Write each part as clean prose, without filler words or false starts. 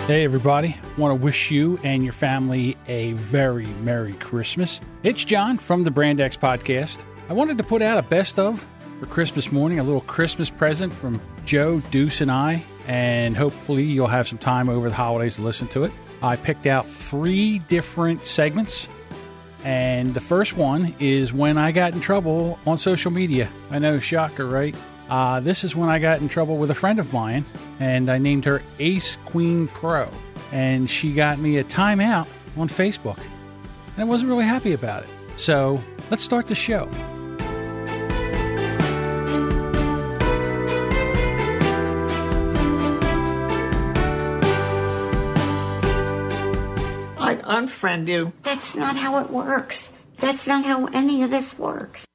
Hey everybody, want to wish you and your family a very Merry Christmas. It's John from the Brand X Podcast. I wanted to put out a best of for Christmas morning, a little Christmas present from Joe, Deuce, and I, and hopefully you'll have some time over the holidays to listen to it. I picked out 3 different segments, and the first one is when I got in trouble on social media. I know, shocker, right? This is when I got in trouble with a friend of mine, and I named her Ace Queen Pro, and she got me a timeout on Facebook, and I wasn't really happy about it. So let's start the show. I'd unfriend you. That's not how it works. That's not how any of this works.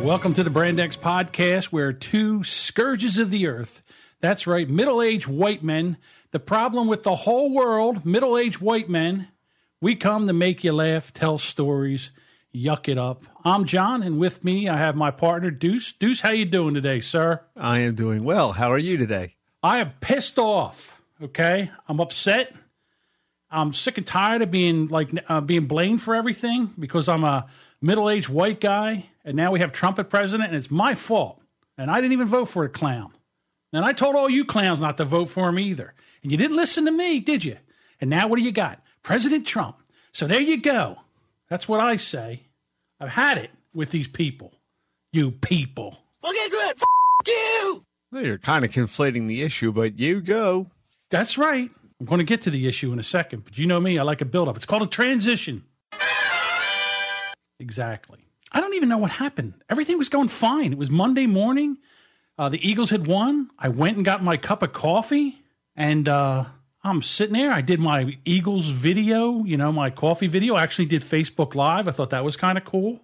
Welcome to the Brand X Podcast, where 2 scourges of the earth, that's right, middle-aged white men, the problem with the whole world, middle-aged white men, we come to make you laugh, tell stories, yuck it up. I'm John, and with me I have my partner, Deuce. Deuce, how you doing today, sir? I am doing well. How are you today? I am pissed off, okay? I'm upset. I'm sick and tired of being blamed for everything because I'm a middle-aged white guy, and now we have Trump as president, and it's my fault. And I didn't even vote for a clown. And I told all you clowns not to vote for him either. And you didn't listen to me, did you? And now what do you got? President Trump. So there you go. That's what I say. I've had it with these people. You people. We'll get to it. You. Well, you're kind of conflating the issue, but you go. That's right. I'm going to get to the issue in a second, but you know me, I like a build-up. It's called a transition. Exactly. I don't even know what happened. Everything was going fine. It was Monday morning. The Eagles had won. I went and got my cup of coffee, and I'm sitting there. I did my Eagles video, my coffee video. I actually did Facebook Live. I thought that was kind of cool.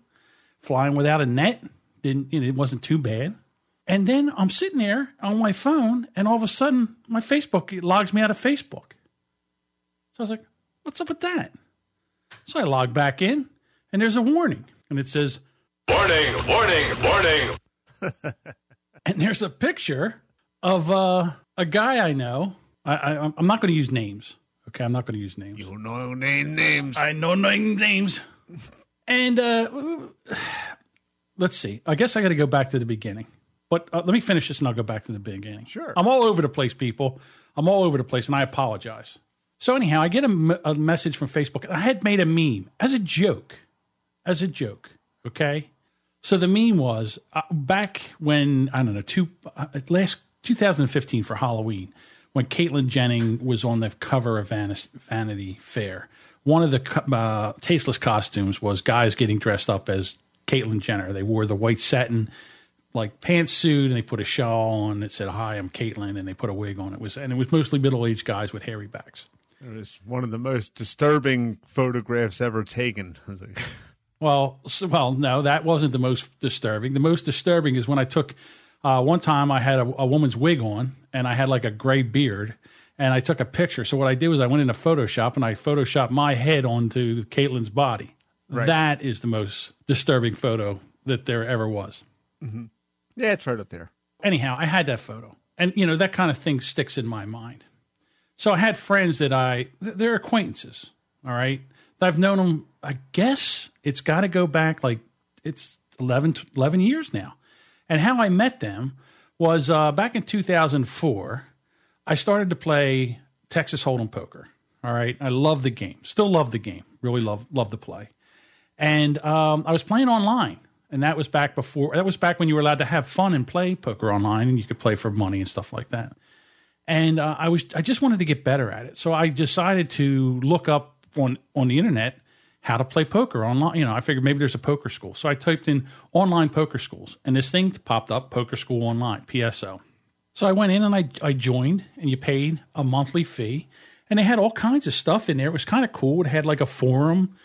Flying without a net. It wasn't too bad. And then I'm sitting there on my phone, and all of a sudden, my Facebook, it logs me out of Facebook. So I was like, what's up with that? So I log back in, and there's a warning. And it says, warning, warning, warning. And there's a picture of a guy I know. I'm not going to use names. Okay, I'm not going to use names. You know names. I know names. And let's see. I guess I got to go back to the beginning. But let me finish this and I'll go back to the beginning. Sure. I'm all over the place, people. I'm all over the place, and I apologize. So anyhow, I get a message from Facebook. And I had made a meme as a joke. Okay? So the meme was back when, I don't know, last 2015 for Halloween, when Caitlyn Jenner was on the cover of Vanity Fair. One of the tasteless costumes was guys getting dressed up as Caitlyn Jenner. They wore the white satin pantsuit, and they put a shawl on that said, "Hi, I'm Caitlyn," and they put a wig on. It was mostly middle-aged guys with hairy backs. It was one of the most disturbing photographs ever taken. I was like... Well, no, that wasn't the most disturbing. The most disturbing is when I took, one time I had a woman's wig on, and I had like a gray beard, and I took a picture. So what I did was I went into Photoshop, and I Photoshopped my head onto Caitlyn's body. Right. That is the most disturbing photo that there ever was. Mm-hmm. Yeah, it's right up there. Anyhow, I had that photo, and, that kind of thing sticks in my mind. So I had friends that they're acquaintances, all right? I've known them, I guess it's got to go back it's 11 years now. And how I met them was back in 2004, I started to play Texas Hold'em poker. All right. I love the game. Still love the game. Really love to play. And I was playing online. And that was back when you were allowed to have fun and play poker online, and you could play for money and stuff like that. And I just wanted to get better at it. So I decided to look up on the internet how to play poker online. I figured maybe there's a poker school. So I typed in online poker schools, and this thing popped up, Poker School Online, PSO. So I went in and I joined, and you paid a monthly fee, and they had all kinds of stuff in there. It was kind of cool. It had like a forum.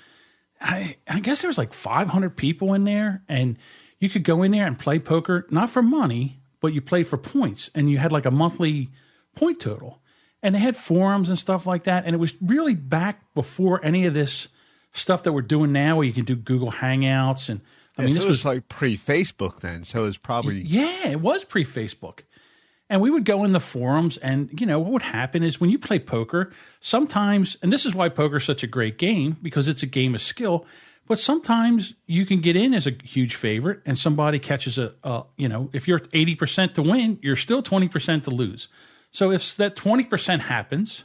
I guess there was like 500 people in there, and you could go in there and play poker, not for money, but you played for points, and you had like a monthly point total. And they had forums and stuff like that. And it was really back before any of this stuff that we're doing now where you can do Google Hangouts. And this was like pre-Facebook then. So it was probably... Yeah, it was pre-Facebook. And we would go in the forums and, what would happen is when you play poker, sometimes, and this is why poker is such a great game, because it's a game of skill, but sometimes you can get in as a huge favorite and somebody catches if you're 80% to win, you're still 20% to lose. So if that 20% happens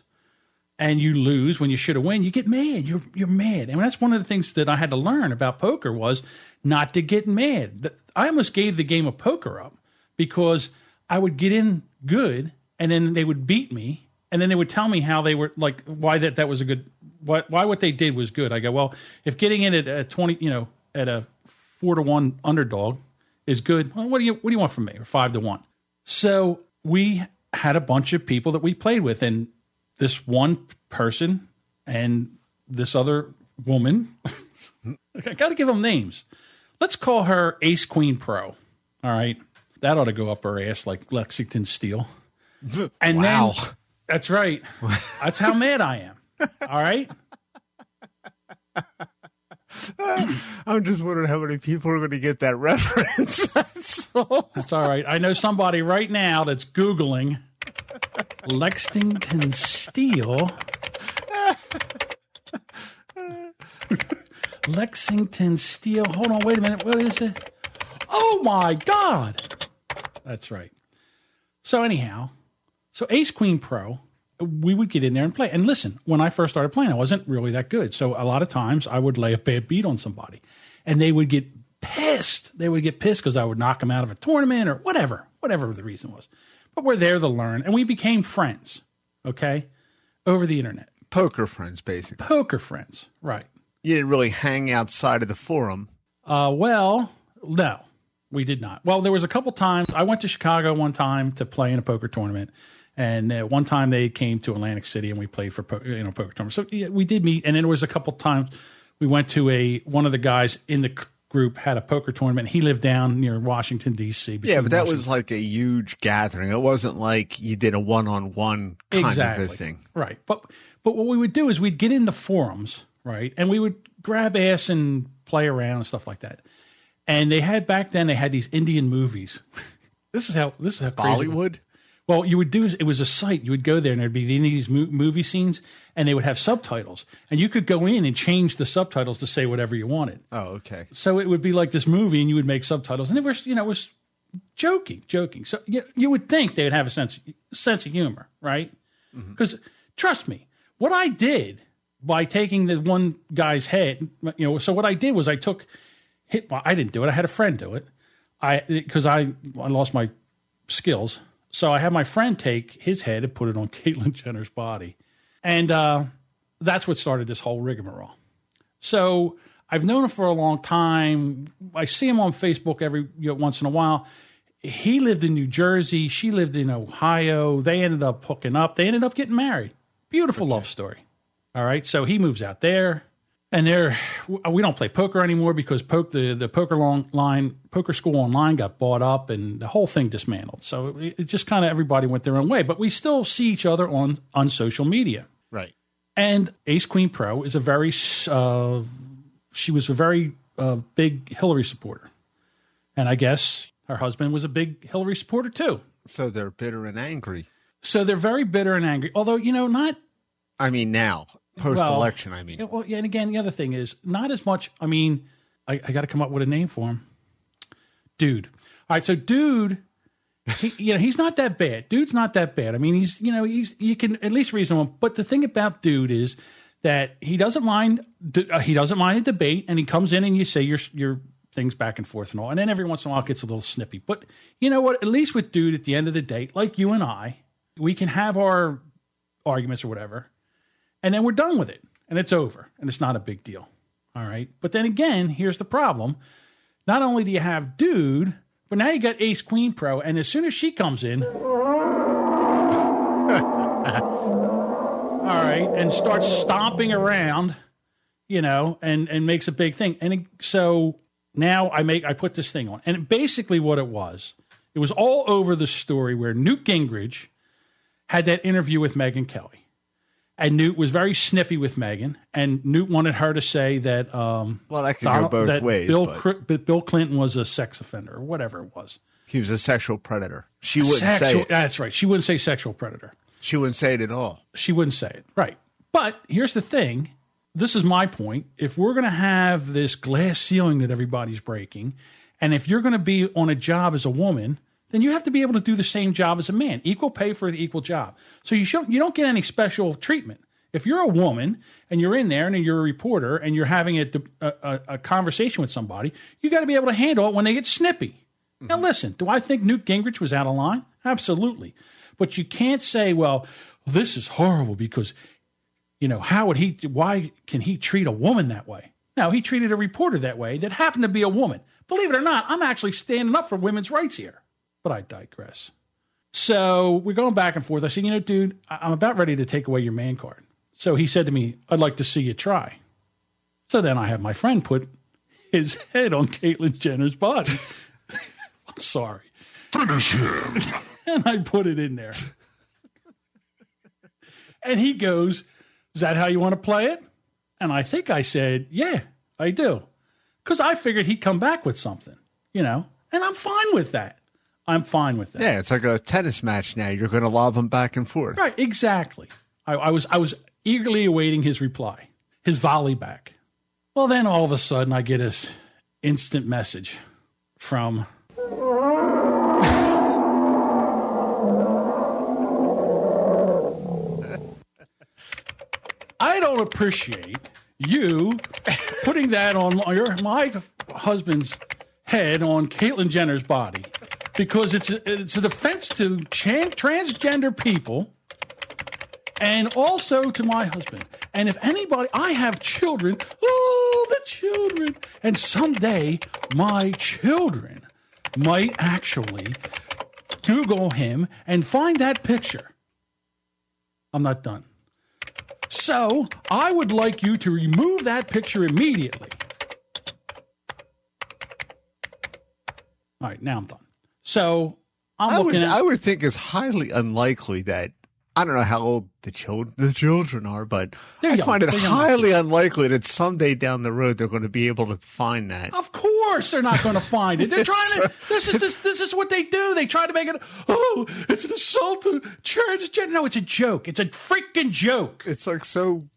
and you lose when you should have won, you get mad. You're mad. And that's one of the things that I had to learn about poker was not to get mad. I almost gave the game of poker up because I would get in good and then they would beat me. And then they would tell me how they were like, why that was a good, why what they did was good. I go, well, if getting in at a 20, at a 4-1 underdog is good, well, what do you want from me? Or 5-1. So we had a bunch of people that we played with, and this one person and this other woman, I got to give them names. Let's call her Ace Queen Pro. All right. That ought to go up her ass like Lexington Steel. And wow. Then, that's right. That's how mad I am. All right. I'm just wondering how many people are going to get that reference. That's all right. I know somebody right now that's Googling Lexington Steel. Lexington Steel. Hold on. Wait a minute. What is it? Oh, my God. That's right. So anyhow, Ace Queen Pro, we would get in there and play. And listen, when I first started playing, I wasn't really that good. So a lot of times I would lay a bad beat on somebody. And they would get pissed. They would get pissed because I would knock them out of a tournament or whatever the reason was. But we're there to learn. And we became friends, okay, over the internet. Poker friends, basically. Poker friends, right. You didn't really hang outside of the forum. Well, no. We did not. Well, there was a couple times. I went to Chicago one time to play in a poker tournament, and one time they came to Atlantic City and we played for poker tournament. So yeah, we did meet, and then there was a couple times we went to one of the guys in the group had a poker tournament. He lived down near Washington D.C. Yeah, but that was like a huge gathering. It wasn't like you did a one-on-one kind of a thing, right? But what we would do is we'd get in the forums, right, and we would grab ass and play around and stuff like that. And back then they had these Indian movies. This is how crazy Bollywood? Well, it was a site. You would go there and there'd be these movie scenes and they would have subtitles. And you could go in and change the subtitles to say whatever you wanted. Oh, okay. So it would be like this movie and you would make subtitles. And it was joking. So you would think they would have a sense of humor, right? Because trust me, what I did by taking the one guy's head, so what I did was I took... Well, I didn't do it. I had a friend do it. Because I lost my skills. So I had my friend take his head and put it on Caitlyn Jenner's body. And that's what started this whole rigmarole. So I've known him for a long time. I see him on Facebook every once in a while. He lived in New Jersey. She lived in Ohio. They ended up hooking up. They ended up getting married. Beautiful love story. All right. So he moves out there. And we don't play poker anymore because the poker school online got bought up and the whole thing dismantled. So it just kind of everybody went their own way. But we still see each other on social media. Right. And Ace Queen Pro is she was a very big Hillary supporter. And I guess her husband was a big Hillary supporter too. So they're bitter and angry. So they're very bitter and angry. Although, not... I mean, now... Post-election, and again, the other thing is not as much. I mean, I got to come up with a name for him. Dude. All right, so Dude, he's not that bad. Dude's not that bad. I mean, you can at least reason him. But the thing about Dude is that he doesn't mind. He doesn't mind a debate, and he comes in and you say your things back and forth and all, and then every once in a while it gets a little snippy. But you know what? At least with Dude, at the end of the day, like you and I, we can have our arguments or whatever. And then we're done with it, and it's over, and it's not a big deal, all right? But then again, here's the problem. Not only do you have Dude, but now you got Ace Queen Pro, and as soon as she comes in, all right, and starts stomping around, and makes a big thing. And so now I put this thing on. And basically what it was all over the story where Newt Gingrich had that interview with Megyn Kelly. And Newt was very snippy with Megyn, and Newt wanted her to say that that could go both ways. Bill Clinton was a sex offender or whatever it was. He was a sexual predator. She wouldn't say it. That's right. She wouldn't say sexual predator. She wouldn't say it at all. She wouldn't say it. Right. But here's the thing. This is my point. If we're going to have this glass ceiling that everybody's breaking, and if you're going to be on a job as a woman, then you have to be able to do the same job as a man. Equal pay for the equal job. So you don't get any special treatment. If you're a woman and you're in there and you're a reporter and you're having a conversation with somebody, you got to be able to handle it when they get snippy. Now, listen, do I think Newt Gingrich was out of line? Absolutely. But you can't say, well, this is horrible because, why can he treat a woman that way? No, he treated a reporter that way that happened to be a woman. Believe it or not, I'm actually standing up for women's rights here. But I digress. So we're going back and forth. I said, dude, I'm about ready to take away your man card. So he said to me, I'd like to see you try. So then I have my friend put his head on Caitlyn Jenner's body. I'm sorry. Finish him. And I put it in there. And he goes, is that how you want to play it? And I think I said, yeah, I do. Because I figured he'd come back with something, and I'm fine with that. I'm fine with that. Yeah, it's like a tennis match now. You're going to lob them back and forth. Right, exactly. I was eagerly awaiting his reply, his volley back. Well, then all of a sudden I get this instant message from... I don't appreciate you putting that on my husband's head on Caitlyn Jenner's body because it's a defense to transgender people and also to my husband. And if anybody, I have children, the children, and someday my children might actually Google him and find that picture. I'm not done. So, I would like you to remove that picture immediately. All right, now I'm done. So, I would think it's highly unlikely that, I don't know how old the children are, but I find it highly unlikely that someday down the road they're going to be able to find that. Of course they're not going to find it. They're trying to, this is what they do. They try to make it, it's an assault to transgender. No, it's a joke. It's a freaking joke. It's like so.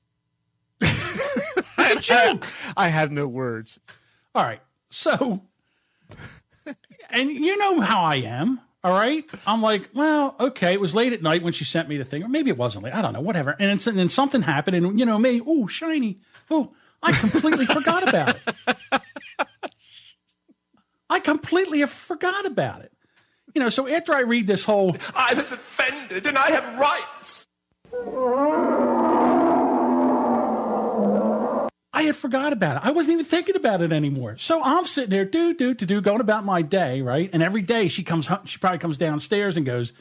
It's a joke. I have no words. All right. So, and you know how I am. All right. I'm like, well, okay. It was late at night when she sent me the thing. Or maybe it wasn't late. I don't know. Whatever. And then something happened. And, me, shiny. I completely forgot about it. I completely forgot about it. So after I read this whole... I was offended and I have rights. I had forgot about it. I wasn't even thinking about it anymore. So I'm sitting there, going about my day, right? And every day she probably comes downstairs and goes,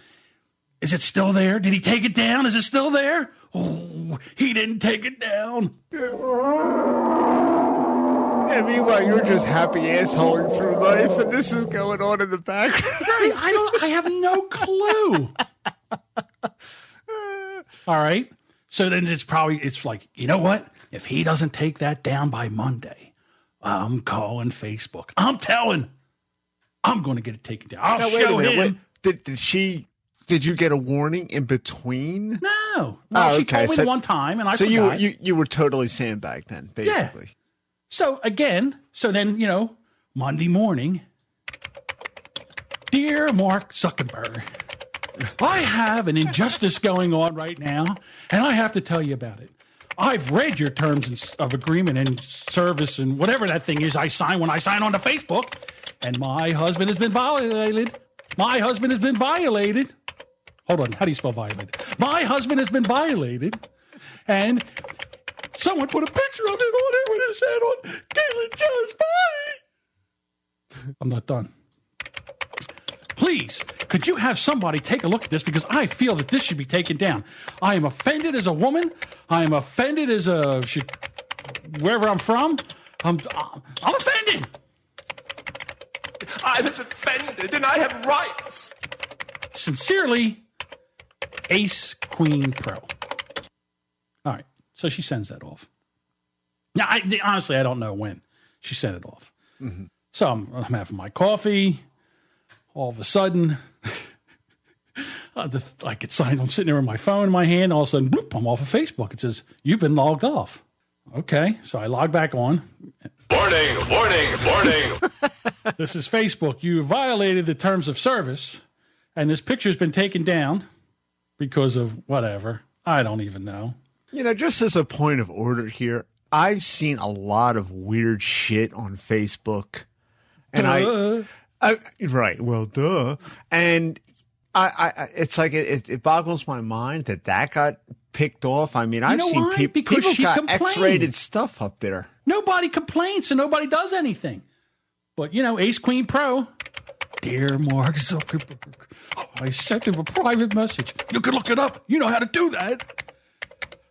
is it still there? Did he take it down? Is it still there? Oh, he didn't take it down. And meanwhile, you're just happy assholing through life, and this is going on in the background. Right? I have no clue. All right. So then it's like, you know what? If he doesn't take that down by Monday, I'm calling Facebook. I'm going to get it taken down. I'll show him. Did you get a warning in between? No. She told me one time, and I forgot. So you were totally sandbagged then, basically. Yeah. So then, Monday morning, dear Mark Zuckerberg, I have an injustice going on right now, and I have to tell you about it. I've read your terms of agreement and service and whatever that thing is I sign when I sign on to Facebook, and my husband has been violated. My husband has been violated. Hold on. How do you spell violated? My husband has been violated, and someone put a picture of him on it with his head on Caitlyn Jenner's body. I'm not done. Please, could you have somebody take a look at this because I feel that this should be taken down. I am offended as a woman. I am offended as wherever I'm from. I'm offended. I was offended and I have rights. Sincerely, Ace Queen Pro. All right. So she sends that off. Now, honestly, I don't know when she sent it off. Mm-hmm. So I'm having my coffee. All of a sudden, I get signed. I'm sitting there with my phone in my hand. All of a sudden, bloop, I'm off of Facebook. It says, you've been logged off. Okay. So I log back on. Warning, warning, warning. This is Facebook. You violated the terms of service, and this picture's been taken down because of whatever. I don't even know. You know, just as a point of order here, I've seen a lot of weird shit on Facebook. And right. Well, duh. And I it's like it boggles my mind that got picked off. I mean, I've seen people got X-rated stuff up there. Nobody complains, so nobody does anything. But, you know, Ace Queen Pro. Dear Mark Zuckerberg, I sent him a private message. You can look it up. You know how to do that.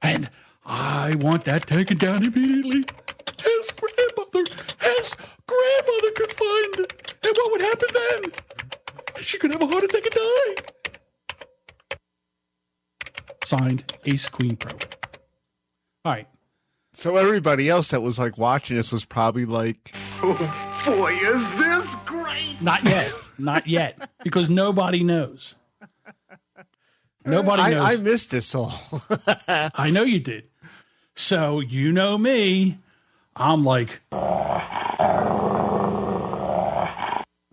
And I want that taken down immediately. His grandmother could find it. And what would happen then? She could have a heart attack and die. Signed, Ace Queen Pro. All right. So everybody else that was like watching this was probably like, oh boy, is this great? Not yet. Not yet. Because nobody knows. Nobody knows. I missed this all. I know you did. So you know me. I'm like, all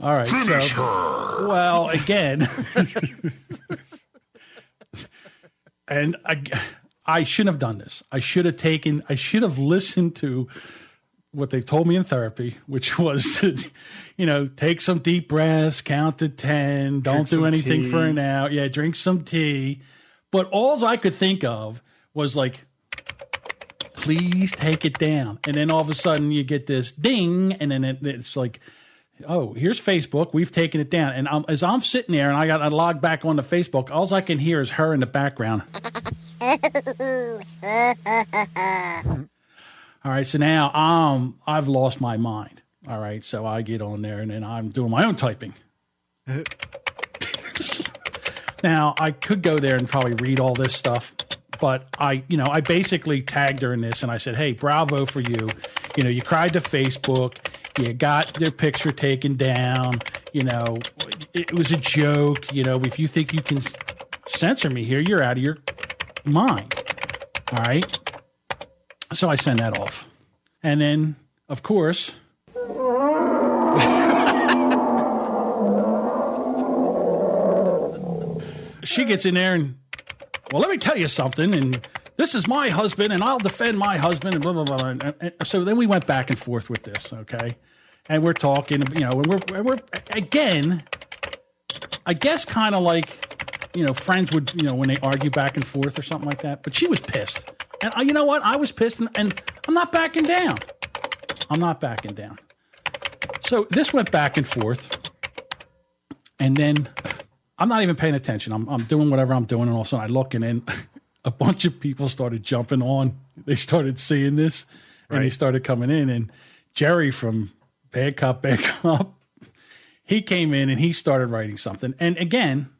right. Finish her. Well, again, and I shouldn't have done this. I should have listened to what they told me in therapy, which was to, you know, take some deep breaths, count to 10, don't do anything tea. for an hour. Yeah, drink some tea. But all I could think of was like, please take it down. And then all of a sudden you get this ding, and then it's like, oh, here's Facebook. We've taken it down. And as I'm sitting there and I got to log back onto Facebook, all I can hear is her in the background. All right, so now I've lost my mind. All right, so I get on there and then I'm doing my own typing. Now, I could go there and probably read all this stuff, but I basically tagged her in this and I said, hey, bravo for you. You know, you cried to Facebook. You got your picture taken down. You know, it was a joke. You know, if you think you can censor me here, you're out of your mind. All right. So I send that off. And then, of course, she gets in there and, well, let me tell you something. And this is my husband and I'll defend my husband and blah, blah, blah. And so then we went back and forth with this. Okay. And we're talking, you know, and we're again, I guess kind of like, you know, friends would, you know, when they argue back and forth or something like that. But she was pissed. And you know what? I was pissed, and I'm not backing down. I'm not backing down. So this went back and forth, and then I'm not even paying attention. I'm doing whatever I'm doing, and all of a sudden I look, and then a bunch of people started jumping on. They started seeing this, and they started coming in. And Jerry from Bad Cop, he came in, and he started writing something. And again,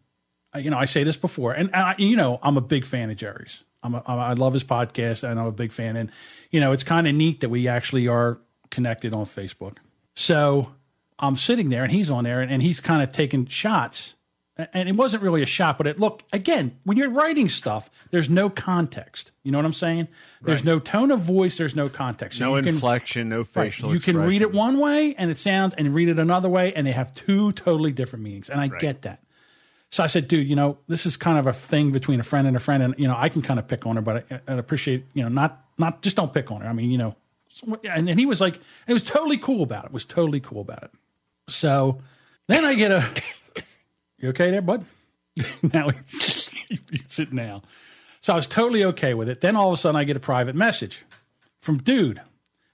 you know, I say this before, and you know, I'm a big fan of Jerry's. I love his podcast, and I'm a big fan. And, you know, it's kind of neat that we actually are connected on Facebook. So I'm sitting there, and he's on there, and he's kind of taking shots. And it wasn't really a shot, but look, again, when you're writing stuff, there's no context. You know what I'm saying? There's no tone of voice. There's no context. So no inflection, no facial expression. You can read it one way, and it sounds, and read it another way, and they have two totally different meanings. And I get that. So I said, dude, you know, this is kind of a thing between a friend, and, you know, I can kind of pick on her, but I appreciate, you know, not just don't pick on her. I mean, you know, and he was like, it was totally cool about it. So then I get you okay there, bud? Now he's sitting down. So I was totally okay with it. Then all of a sudden I get a private message from Dude.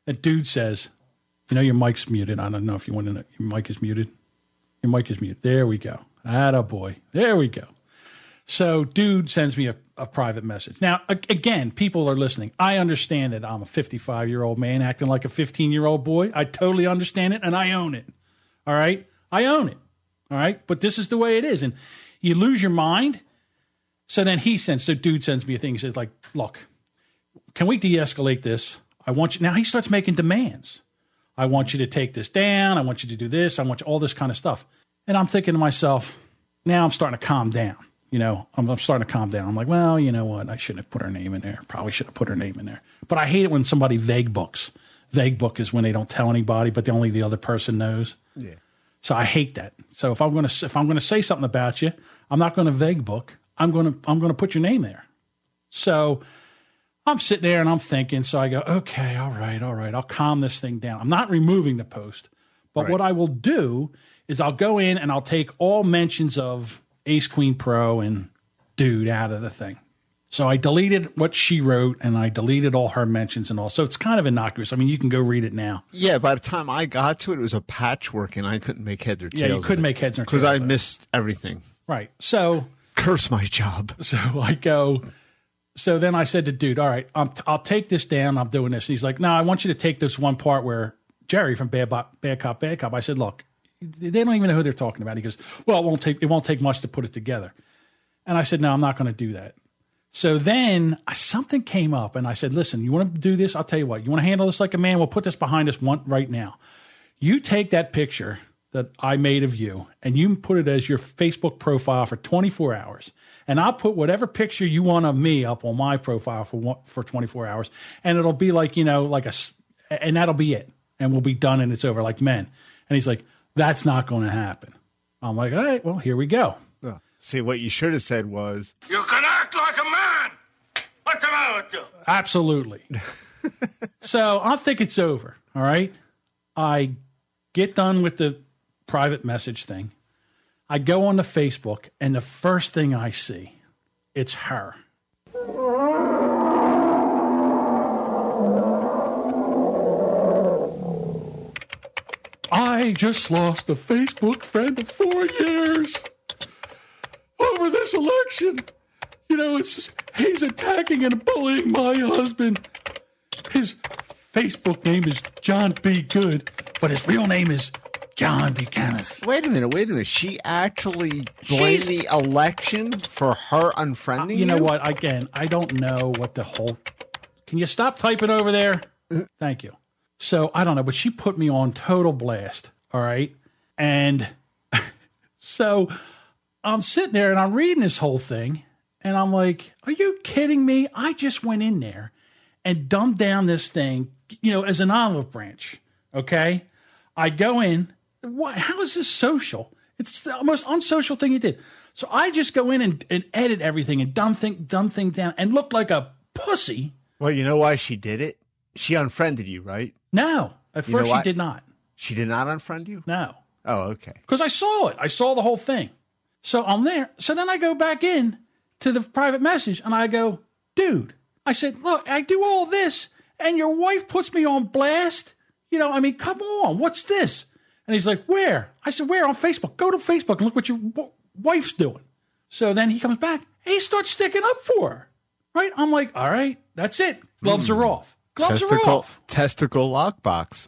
That Dude says, you know, your mic's muted. I don't know if you want to know. Your mic is muted. Your mic is muted. There we go. Attaboy. There we go. So Dude sends me a private message. Now, again, people are listening. I understand that I'm a 55-year-old man acting like a 15-year-old boy. I totally understand it, and I own it. All right? I own it. All right? But this is the way it is. And you lose your mind, So then dude sends me a thing. He says, like, look, can we de-escalate this? I want you. Now he starts making demands. I want you to take this down. I want you to do this. I want you all this kind of stuff. And I'm thinking to myself, now I'm starting to calm down. You know, I'm starting to calm down. I'm like, well, you know what? I shouldn't have put her name in there. Probably should have put her name in there. But I hate it when somebody vague books. Vague book is when they don't tell anybody, but only the other person knows. Yeah. So I hate that. So if I'm going to say something about you, I'm not going to vague book. I'm going to put your name there. So I'm sitting there and I'm thinking. So I go, okay, all right. I'll calm this thing down. I'm not removing the post, but what I will do is I'll go in and I'll take all mentions of Ace Queen Pro and Dude out of the thing. So I deleted what she wrote and I deleted all her mentions and all. So it's kind of innocuous. I mean, you can go read it now. Yeah, by the time I got to it, it was a patchwork and I couldn't make heads or tails. Yeah, you couldn't make heads or tails. Because I missed everything. Right. So curse my job. So I go. So then I said to Dude, all right, I'll take this down. I'm doing this. And he's like, no, I want you to take this one part where Jerry from Bad Cop. I said, look, they don't even know who they're talking about. He goes, well, it won't take much to put it together. And I said, no, I'm not going to do that. So then something came up and I said, listen, you want to do this? I'll tell you what, you want to handle this like a man? We'll put this behind us right now. You take that picture that I made of you and you put it as your Facebook profile for 24 hours. And I'll put whatever picture you want of me up on my profile for 24 hours. And it'll be like, you know, and that'll be it. And we'll be done and it's over like men. And he's like, that's not going to happen. I'm like, all right, well, here we go. See, what you should have said was, you can act like a man. What's the matter with you? Absolutely. So I think it's over. All right. I get done with the private message thing. I go on to Facebook and the first thing I see, it's her. I just lost a Facebook friend of 4 years over this election. You know, he's attacking and bullying my husband. His Facebook name is John B. Good, but his real name is John Buchanan. Wait a minute. She actually blamed the election for her unfriending you? You know what? Again, I don't know what the whole... Can you stop typing over there? Thank you. So, I don't know, but she put me on total blast, all right? And so I'm sitting there and I'm reading this whole thing, and I'm like, are you kidding me? I just went in there and dumbed down this thing, you know, as an olive branch, okay? I go in, how is this social? It's the most unsocial thing you did. So I just go in and edit everything and dumb thing down and look like a pussy. Well, you know why she did it? She unfriended you, right? No, at first she did not. She did not unfriend you? No. Oh, okay. Because I saw it. I saw the whole thing. So I'm there. So then I go back in to the private message and I go, dude, I said, look, I do all this and your wife puts me on blast. You know, I mean, come on, what's this? And he's like, where? I said, where? On Facebook. Go to Facebook and look what your wife's doing. So then he comes back and he starts sticking up for her. Right? I'm like, all right, that's it. Gloves are off. Gloves are off. Testicle lockbox.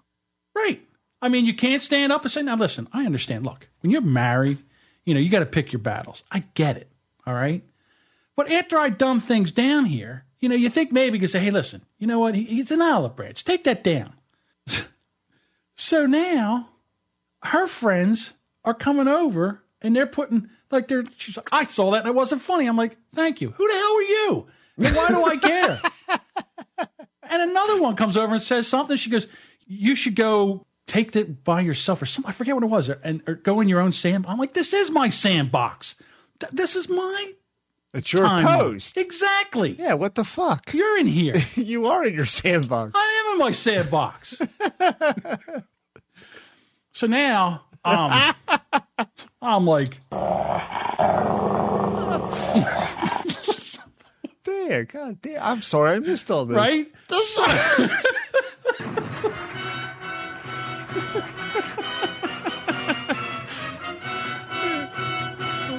Right. I mean, you can't stand up and say, now listen, I understand. Look, when you're married, you know, you got to pick your battles. I get it. All right. But after I dumb things down here, you know, you think maybe you can say, hey, listen, you know what? He's an olive branch. Take that down. So now her friends are coming over and they're putting she's like, I saw that and it wasn't funny. I'm like, thank you. Who the hell are you? And why do I care? And another one comes over and says something. She goes, you should go take that by yourself or something. I forget what it was. Or go in your own sandbox. I'm like, this is my sandbox. This is my It's your post. Exactly. Yeah, what the fuck? You're in here. You are in your sandbox. I am in my sandbox. So now, I'm like... There, God damn. I'm sorry, I missed all this. Right?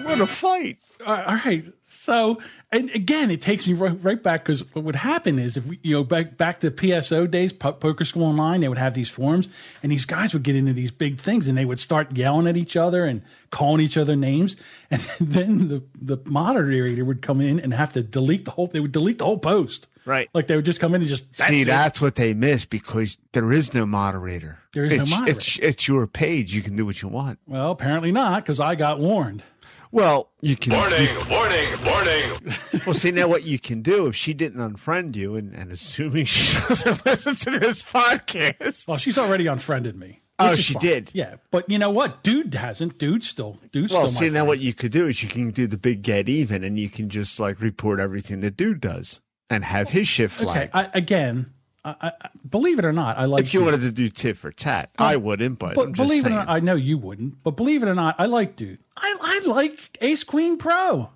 What a fight. All right. So, and again, it takes me right back, because what would happen is, if we, back to PSO days, Poker School Online, they would have these forums, and these guys would get into these big things, and they would start yelling at each other and calling each other names, and then the moderator would come in and have to delete the whole post. Right. Like they would just come in and just that's what they miss, because there is no moderator. There is no moderator. It's your page. You can do what you want. Well, apparently not, because I got warned. Well, you can. Warning. Well, see, now what you can do, if she didn't unfriend you, and assuming she doesn't listen to this podcast. Well, she's already unfriended me. Oh, she did? Yeah. But you know what? Dude hasn't. Dude's still Well, see, now what you could do is you can do the big get even, and you can just like report everything that dude does and have his shit flagged. Okay. I believe it or not, I like. If you wanted to do tit for tat, I wouldn't. But I'm just believe it or saying. not, I know you wouldn't. But believe it or not, I like dude. I like Ace Queen Pro.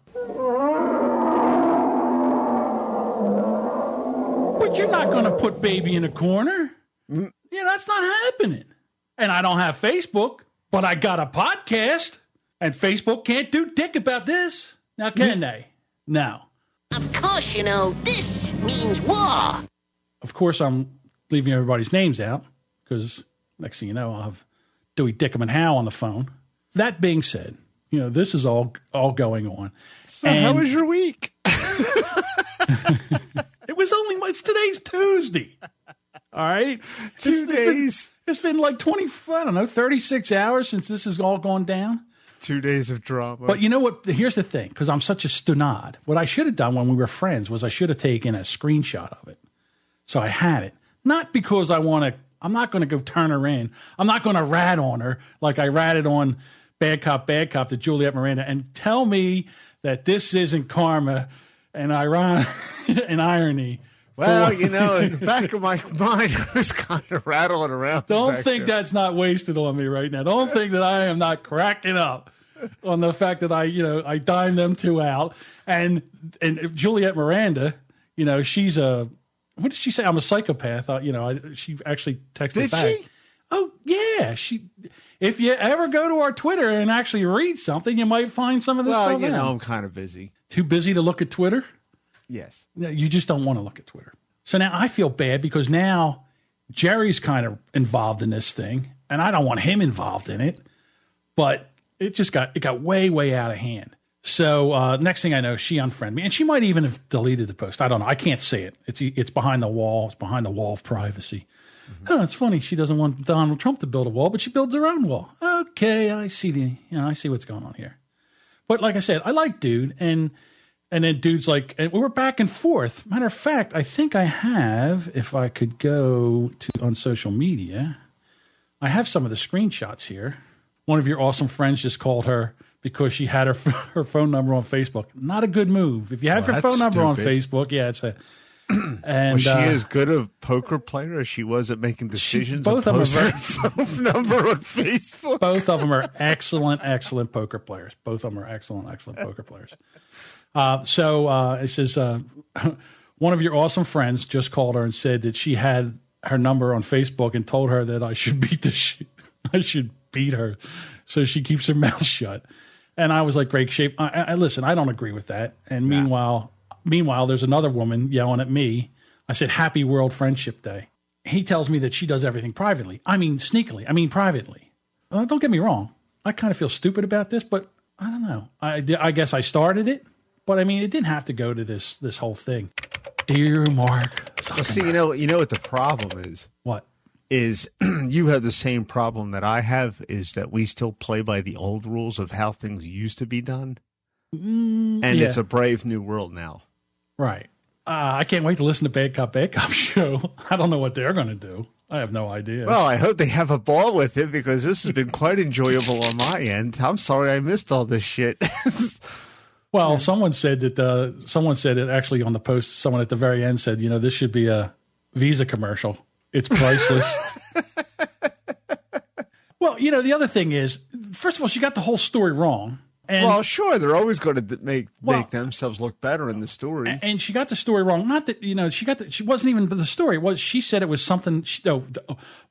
But you're not going to put baby in a corner. Yeah, that's not happening. And I don't have Facebook, but I got a podcast, and Facebook can't do dick about this. Now, can they? No. Of course, this means war. Of course, I'm leaving everybody's names out, because next thing you know, I'll have Dewey Dickham and Howe on the phone. That being said, this is all going on. So how was your week? It's today's Tuesday. All right? 2 days. It's been like 36 hours since this has all gone down. 2 days of drama. But you know what? Here's the thing, because I'm such a stunad. What I should have done when we were friends was I should have taken a screenshot of it. So I had it. Not because I'm not going to go turn her in. I'm not going to rat on her like I ratted on Bad Cop to Juliet Miranda and tell me that this isn't karma and irony. Well, in the back of my mind, I was kind of rattling around. Don't think that's not wasted on me right now. Don't think that I am not cracking up on the fact that I dined them two out. And Juliet Miranda, she's what did she say? I'm a psychopath. She actually texted did back. She? Oh, yeah. If you ever go to our Twitter and actually read something, you might find some of this stuff out. I'm kind of busy. Too busy to look at Twitter? Yes. No, you just don't want to look at Twitter. So now I feel bad, because now Jerry's kind of involved in this thing, and I don't want him involved in it. But it got way, way out of hand. So next thing I know, she unfriended me, and she might even have deleted the post. I don't know. I can't see it. It's behind the wall. It's behind the wall of privacy. Mm-hmm. It's funny. She doesn't want Donald Trump to build a wall, but she builds her own wall. Okay, I see I see what's going on here. But like I said, I like dude, and then dude's like, and we were back and forth. Matter of fact, I think I have, if I could go on social media, I have some of the screenshots here. One of your awesome friends just called her because she had her phone number on Facebook. Not a good move. If you have your phone number on Facebook, yeah, it's a. And was she as good a poker player as she was at making decisions? Both of them are phone number on Facebook. Both of them are excellent poker players. Both of them are excellent poker players. It says one of your awesome friends just called her and said that she had her number on Facebook and told her that I should beat her, so she keeps her mouth shut. And I was like, great shape. I listen, I don't agree with that. And meanwhile, there's another woman yelling at me. I said, Happy World Friendship Day. He tells me that she does everything privately. I mean, sneakily. I mean, privately. Don't get me wrong. I kind of feel stupid about this, but I don't know. I guess I started it, but I mean, it didn't have to go to this whole thing. Dear Mark. Well, see, you know what the problem is? What? Is you have the same problem that I have, is that we still play by the old rules of how things used to be done. It's a brave new world now. Right. I can't wait to listen to Bad Cop show. I don't know what they're going to do. I have no idea. Well, I hope they have a ball with it, because this has been quite enjoyable on my end. I'm sorry I missed all this shit. Well, someone said it actually on the post. Someone at the very end said, this should be a Visa commercial. It's priceless. Well, the other thing is, first of all, she got the whole story wrong. And, well, sure, they're always going to make themselves look better in the story. And she got the story wrong. Not that, she wasn't even the story. She said it was something,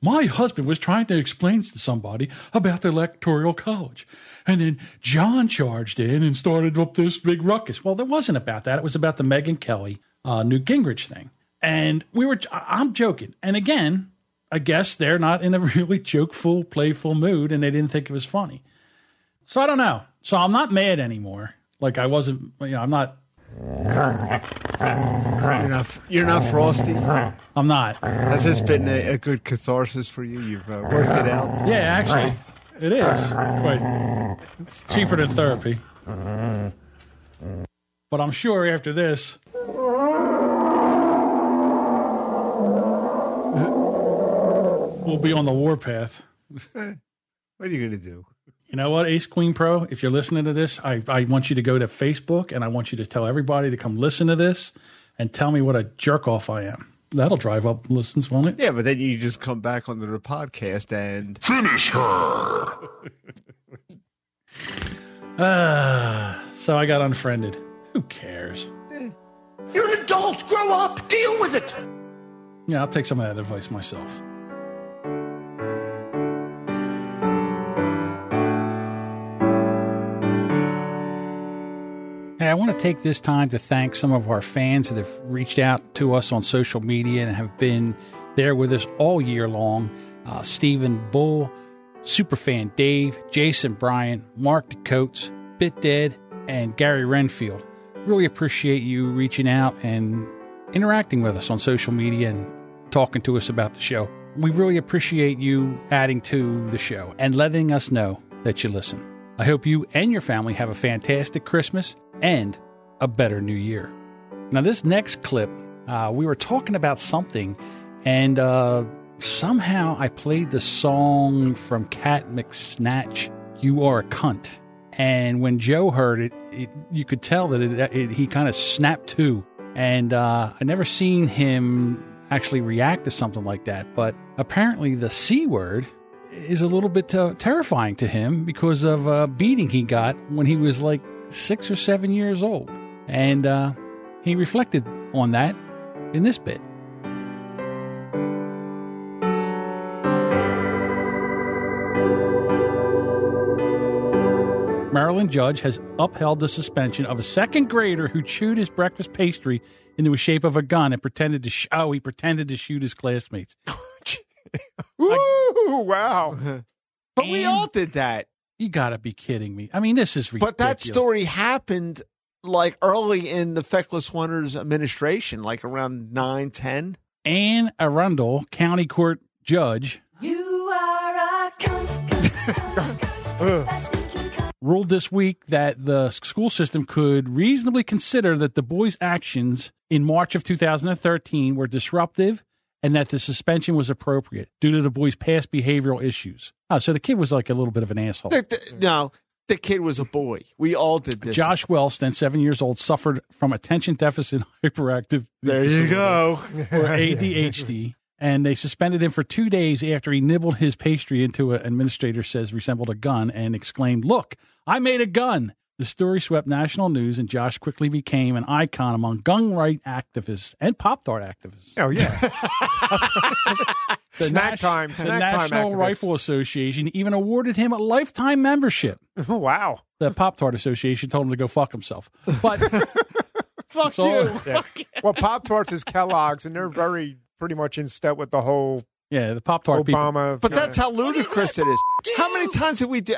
my husband was trying to explain to somebody about the Electoral College. And then John charged in and started up this big ruckus. Well, it wasn't about that. It was about the Megyn Kelly, Newt Gingrich thing. And I'm joking. And again, I guess they're not in a really jokeful, playful mood, and they didn't think it was funny. So I don't know. So I'm not mad anymore. Like I wasn't, I'm not. You're not Frosty? I'm not. Has this been a good catharsis for you? You've worked it out? Yeah, actually, it is. Wait, it's cheaper than therapy. But I'm sure after this, we'll be on the warpath. What are you going to do? You know what, Ace Queen Pro, if you're listening to this, I want you to go to Facebook and I want you to tell everybody to come listen to this and tell me what a jerk off I am. That'll drive up listens, won't it? Yeah, but then you just come back onto the podcast and Finish her. So I got unfriended. Who cares? You're an adult. Grow up. Deal with it. Yeah, I'll take some of that advice myself. Hey, I want to take this time to thank some of our fans that have reached out to us on social media and have been there with us all year long. Stephen Bull, Superfan Dave, Jason Bryant, Mark DeCoates, BitDead, and Gary Renfield. Really appreciate you reaching out and interacting with us on social media and talking to us about the show. We really appreciate you adding to the show and letting us know that you listen. I hope you and your family have a fantastic Christmas and a better New Year. Now, this next clip, we were talking about something, and somehow I played the song from Cat McSnatch, You Are a Cunt. And when Joe heard it, you could tell that he kind of snapped to. And I never seen him actually react to something like that. But apparently the C word is a little bit terrifying to him because of a beating he got when he was like 6 or 7 years old. And he reflected on that in this bit. Maryland judge has upheld the suspension of a second grader who chewed his breakfast pastry into the shape of a gun and pretended to he pretended to shoot his classmates. Ooh, wow. But we all did that. You got to be kidding me. I mean, this is ridiculous. But that story happened like early in the Feckless Wonders administration, like around 9, 10. Anne Arundel, county court judge, You are a cunt. ruled this week that the school system could reasonably consider that the boy's actions in March of 2013 were disruptive and that the suspension was appropriate due to the boy's past behavioral issues. Oh, so the kid was like a little bit of an asshole. No, the kid was a boy. We all did this. Josh Wells, then 7 years old, suffered from attention deficit hyperactive There you go. or ADHD. And they suspended him for 2 days after he nibbled his pastry into an administrator says resembled a gun and exclaimed, "Look, I made a gun." The story swept national news, and Josh quickly became an icon among gun right activists and Pop-Tart activists. Oh, yeah. Snack time The National activists. Rifle Association even awarded him a lifetime membership. Oh, wow. The Pop-Tart Association told him to go fuck himself. But Fuck all- you. Yeah. Well, Pop-Tarts is Kellogg's, and they're pretty much in step with the whole yeah, the Pop-Tart people. Obama. But that's how ludicrous it is. How many times did we do?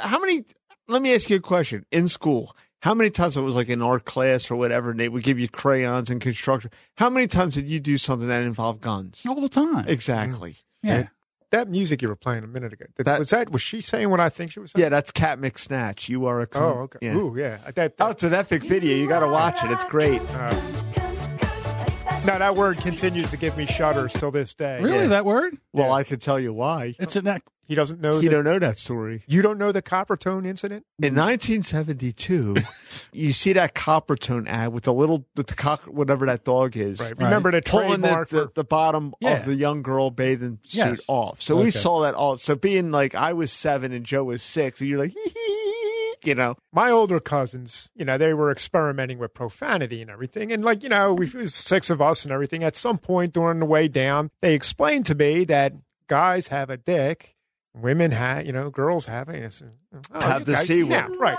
Let me ask you a question. In school, how many times it was like in art class or whatever, and they would give you crayons and construction? How many times did you do something that involved guns? All the time. Exactly. Yeah. That music you were playing a minute ago. Was she saying what I think she was saying? Yeah, that's Cat McSnatch. You are a cunt. Oh, okay. Yeah. Ooh, yeah. Oh, it's an epic video. You got to watch it. It's great. No, that word continues to give me shudders till this day. Really, that word? Well, I can tell you why. It's an He doesn't know. You don't know that story. You don't know the Coppertone incident? In 1972, you see that Coppertone ad with the cock, whatever that dog is. Right. Remember the Pulling trademark the bottom Yeah. of the young girl bathing suit Yes. off. So Okay. we saw that all. So being like, I was 7 and Joe was 6, and you're like, My older cousins, they were experimenting with profanity and everything. And it was 6 of us and everything. At some point during the way down, they explained to me that guys have a dick, women have, girls have it. Have the C word. Yeah, right.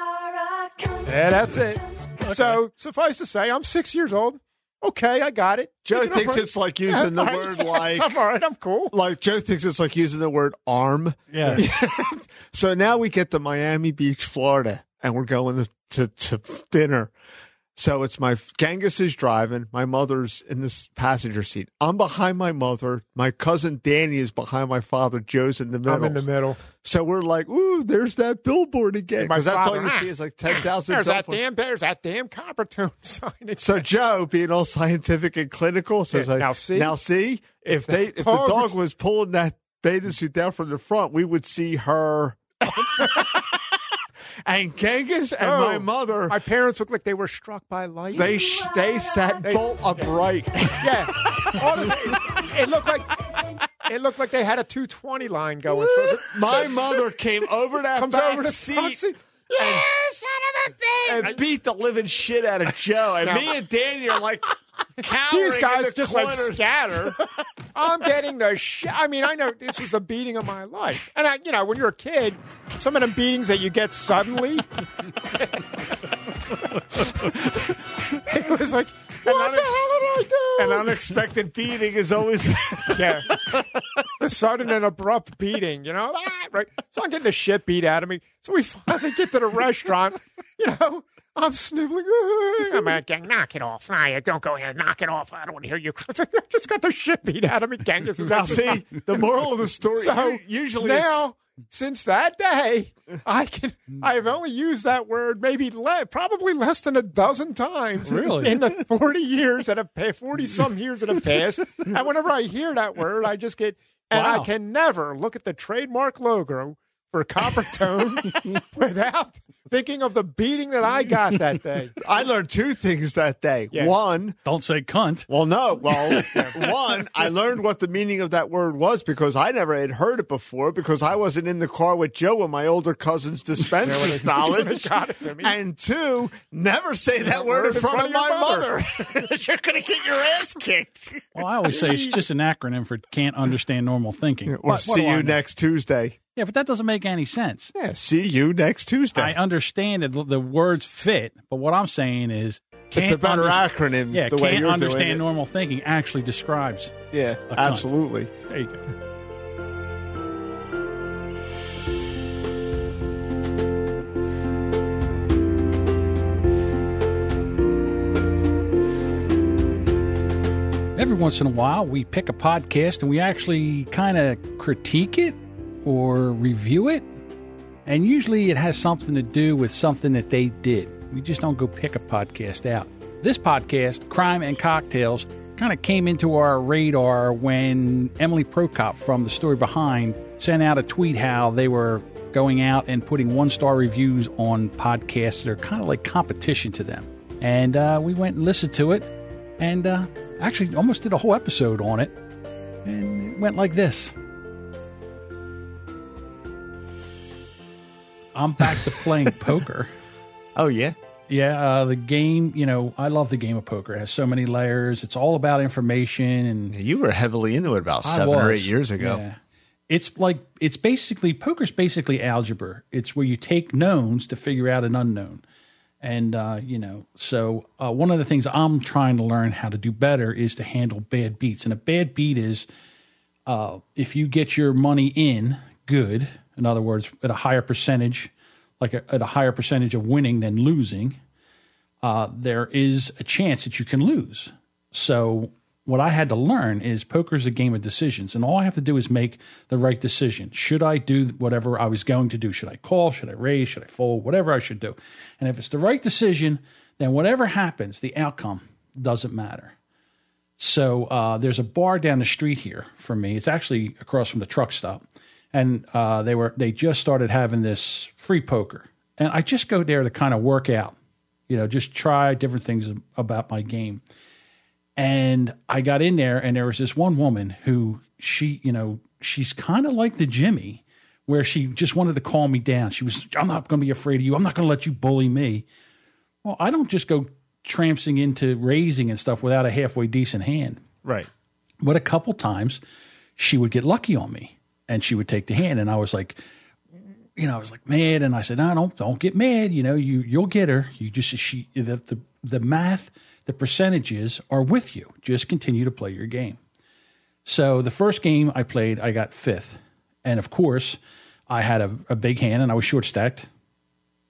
Yeah, that's it. Okay. So suffice to say, I'm 6 years old. Okay, I got it. Joe thinks it's like using the word like... I'm all right, I'm cool. Like, Joe thinks it's like using the word arm. Yeah. So now we get to Miami Beach, Florida, and we're going to dinner. So it's Genghis is driving. My mother's in this passenger seat. I'm behind my mother. My cousin Danny is behind my father. Joe's in the middle. I'm in the middle. So we're like, ooh, there's that billboard again. Because that's all you see is like 10,000. There's that damn Coppertone sign. So Joe, being all scientific and clinical, says, now see, if the dog was pulling that bathing suit down from the front, we would see her. And Genghis and my mother. My parents looked like they were struck by lightning. They sat bolt upright. Yeah. It looked like they had a 220 line going through. My mother came over that back seat. Yeah, son of a bitch! And beat the living shit out of Joe. And me and Danny are like cowering. These guys in the just corners. like scatter. I'm getting the shit. I mean, I know this was the beating of my life. And when you're a kid, some of them beatings that you get suddenly. It was like, what the hell did I do? An unexpected beating is always yeah. A sudden and abrupt beating, right? So I'm getting the shit beat out of me. So we finally get to the restaurant, I'm sniveling. I'm like, knock it off. Don't go here. Knock it off. I don't want to hear you. I just got the shit beat out of me. Genghis is now, see, the moral of the story, so usually now, since that day, I have only used that word probably less than a dozen times. Really? In the 40 years that have passed, 40-some years that have passed. And whenever I hear that word, I just get, and wow. I can never look at the trademark logo for Coppertone without thinking of the beating that I got that day. I learned 2 things that day. Yeah. One, don't say cunt. Well, no. Well, one, I learned what the meaning of that word was because I never had heard it before because I wasn't in the car with Joe when my older cousins dispensed this knowledge. Got it to me. And 2, never say that word in front of my mother. You're going to get your ass kicked. Well, I always say it's just an acronym for can't understand normal thinking. Or see you next Tuesday. Yeah, but that doesn't make any sense. Yeah, see you next Tuesday. I understand that the words fit, but what I'm saying is... It's a better acronym. Yeah, the way can't you're understand doing it. normal thinking actually describes. Yeah, absolutely. There you go. Every once in a while, we pick a podcast and we actually kind of critique it or review it. And usually it has something to do with something that they did. We just don't go pick a podcast out. This podcast, Crime and Cocktails, kind of came into our radar when Emily Prokop from The Story Behind sent out a tweet how they were going out and putting 1-star reviews on podcasts that are kind of like competition to them. And we went and listened to it and actually almost did a whole episode on it. And it went like this. I'm back to playing poker. Oh, yeah? Yeah, the game, I love the game of poker. It has so many layers. It's all about information. And you were heavily into it about 7 or 8 years ago. Yeah. Poker's basically algebra. It's where you take knowns to figure out an unknown. And, so one of the things I'm trying to learn how to do better is to handle bad beats. And a bad beat is if you get your money in good, in other words, at a higher percentage, at a higher percentage of winning than losing, there is a chance that you can lose. So what I had to learn is poker is a game of decisions, and all I have to do is make the right decision. Should I do whatever I was going to do? Should I call? Should I raise? Should I fold? Whatever I should do. And if it's the right decision, then whatever happens, the outcome doesn't matter. So there's a bar down the street here from me. It's actually across from the truck stop. And they just started having this free poker. And I just go there to kind of work out, just try different things about my game. And I got in there and there was this one woman who she's kind of like the Jimmy, where she just wanted to calm me down. She was, I'm not going to be afraid of you. I'm not going to let you bully me. Well, I don't just go trampsing into raising and stuff without a halfway decent hand. Right. But a couple times she would get lucky on me and she would take the hand. And I was like, mad. And I said, no, don't get mad. You'll get her. You just, the math, the percentages are with you. Just continue to play your game. So the first game I played, I got 5th. And of course I had a big hand and I was short stacked.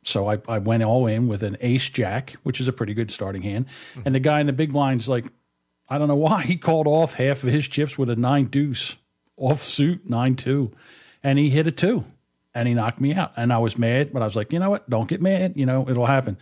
So I went all in with an ace jack, which is a pretty good starting hand. And the guy in the big blind's like, I don't know why, he called off half of his chips with a 9 deuce, off suit 9-2, and he hit a 2, and he knocked me out. And I was mad, but I was like, you know what? Don't get mad. It'll happen.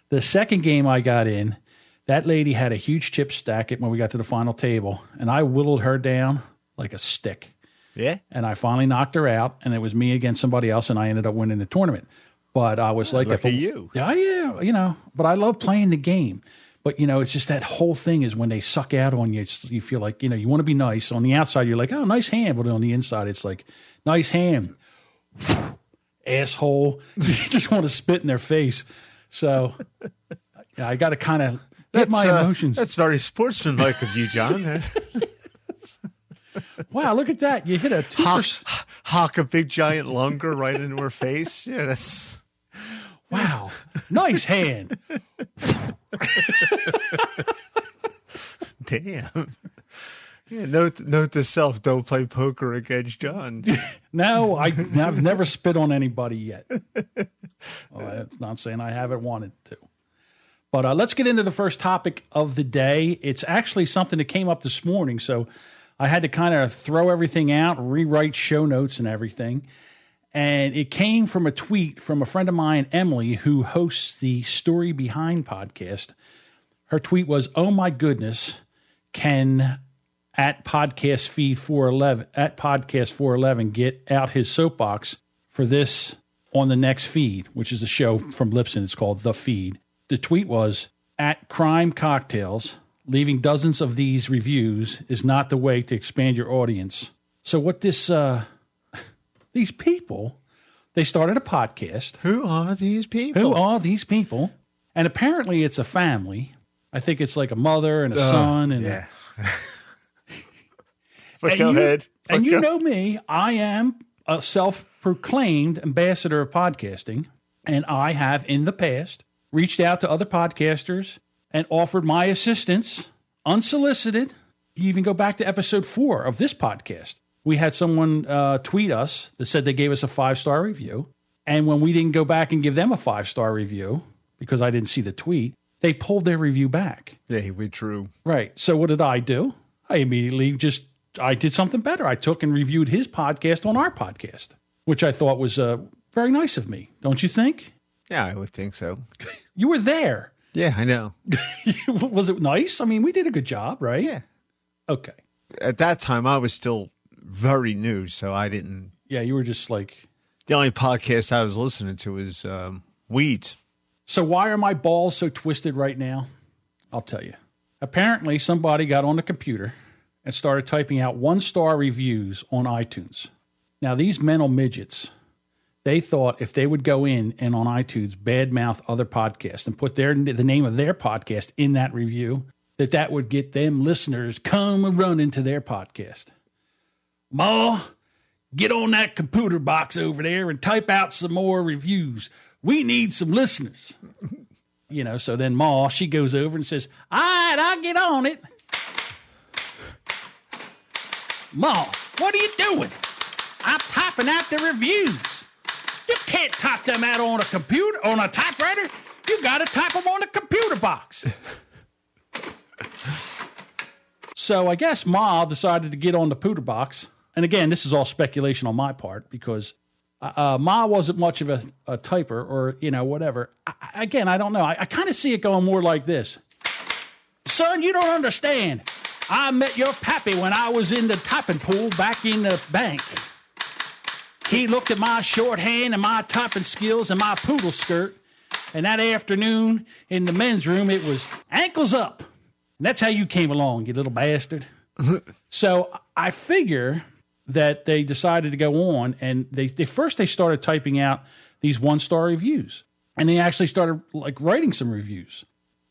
The second game I got in, that lady had a huge chip stack when we got to the final table, and I whittled her down like a stick. Yeah. And I finally knocked her out, and it was me against somebody else, and I ended up winning the tournament. But I was like, look at you. Yeah, but I love playing the game. But, it's just that whole thing is when they suck out on you, you feel like, you want to be nice. On the outside, you're like, oh, nice hand. But on the inside, it's like, nice hand. Asshole. You just want to spit in their face. So I got to kind of get my emotions. That's very sportsmanlike of you, John. Wow, look at that. You hit a 2%. Hawk a big giant lunger right into her face. Yeah, that's... Wow, nice hand. Damn. Yeah, note to self, don't play poker against John. No, I've never spit on anybody yet. That's not saying I haven't wanted to. But let's get into the first topic of the day. It's actually something that came up this morning, so I had to kind of throw everything out, rewrite show notes and everything. And it came from a tweet from a friend of mine, Emily, who hosts the Story Behind podcast. Her tweet was, oh my goodness, can at podcast 411 get out his soapbox for this on the next feed, which is a show from Lipson. It's called The Feed. The tweet was, at Crime Cocktails, leaving dozens of these reviews is not the way to expand your audience. So what this... These people, they started a podcast. Who are these people? And apparently it's a family. I think it's like a mother and a son. And yeah. But go ahead. And you know me, I am a self-proclaimed ambassador of podcasting. And I have in the past reached out to other podcasters and offered my assistance unsolicited. You even go back to episode 4 of this podcast. We had someone tweet us that said they gave us a 5-star review. And when we didn't go back and give them a 5-star review, because I didn't see the tweet, they pulled their review back. Yeah, we true. Right. So what did I do? I immediately I did something better. I took and reviewed his podcast on our podcast, which I thought was very nice of me. Don't you think? Yeah, I would think so. You were there. Yeah, I know. Was it nice? I mean, we did a good job, right? Yeah. Okay. At that time, I was still very new, so I didn't. Yeah, you were just like. The only podcast I was listening to was Weeds. So why are my balls so twisted right now? I'll tell you. Apparently, somebody got on the computer and started typing out 1-star reviews on iTunes. Now, these mental midgets, they thought if they would go in and on iTunes badmouth other podcasts and put the name of their podcast in that review, that would get them listeners come running to their podcast. Ma, get on that computer box over there and type out some more reviews. We need some listeners. So then Ma, she goes over and says, all right, I'll get on it. Ma, what are you doing? I'm typing out the reviews. You can't type them out on a computer, on a typewriter. You got to type them on a computer box. So I guess Ma decided to get on the pooter box. And again, this is all speculation on my part because Ma wasn't much of a typer or, whatever. I don't know. I kind of see it going more like this. Son, you don't understand. I met your pappy when I was in the typing pool back in the bank. He looked at my shorthand and my typing skills and my poodle skirt. And that afternoon in the men's room, it was ankles up. And that's how you came along, you little bastard. So I figure that they decided to go on, and they started typing out these 1-star reviews, and they actually started like writing some reviews.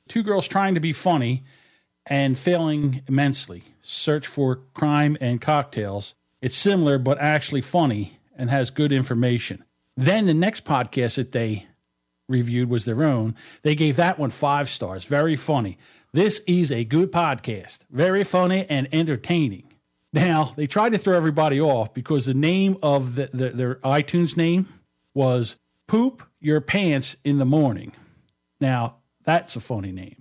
2 girls trying to be funny and failing immensely. Search for Crime and Cocktails. It's similar, but actually funny and has good information. Then the next podcast that they reviewed was their own. They gave that one 5 stars. Very funny. This is a good podcast. Very funny and entertaining. Now, they tried to throw everybody off because the name of their iTunes name was Poop Your Pants in the Morning. Now, that's a funny name.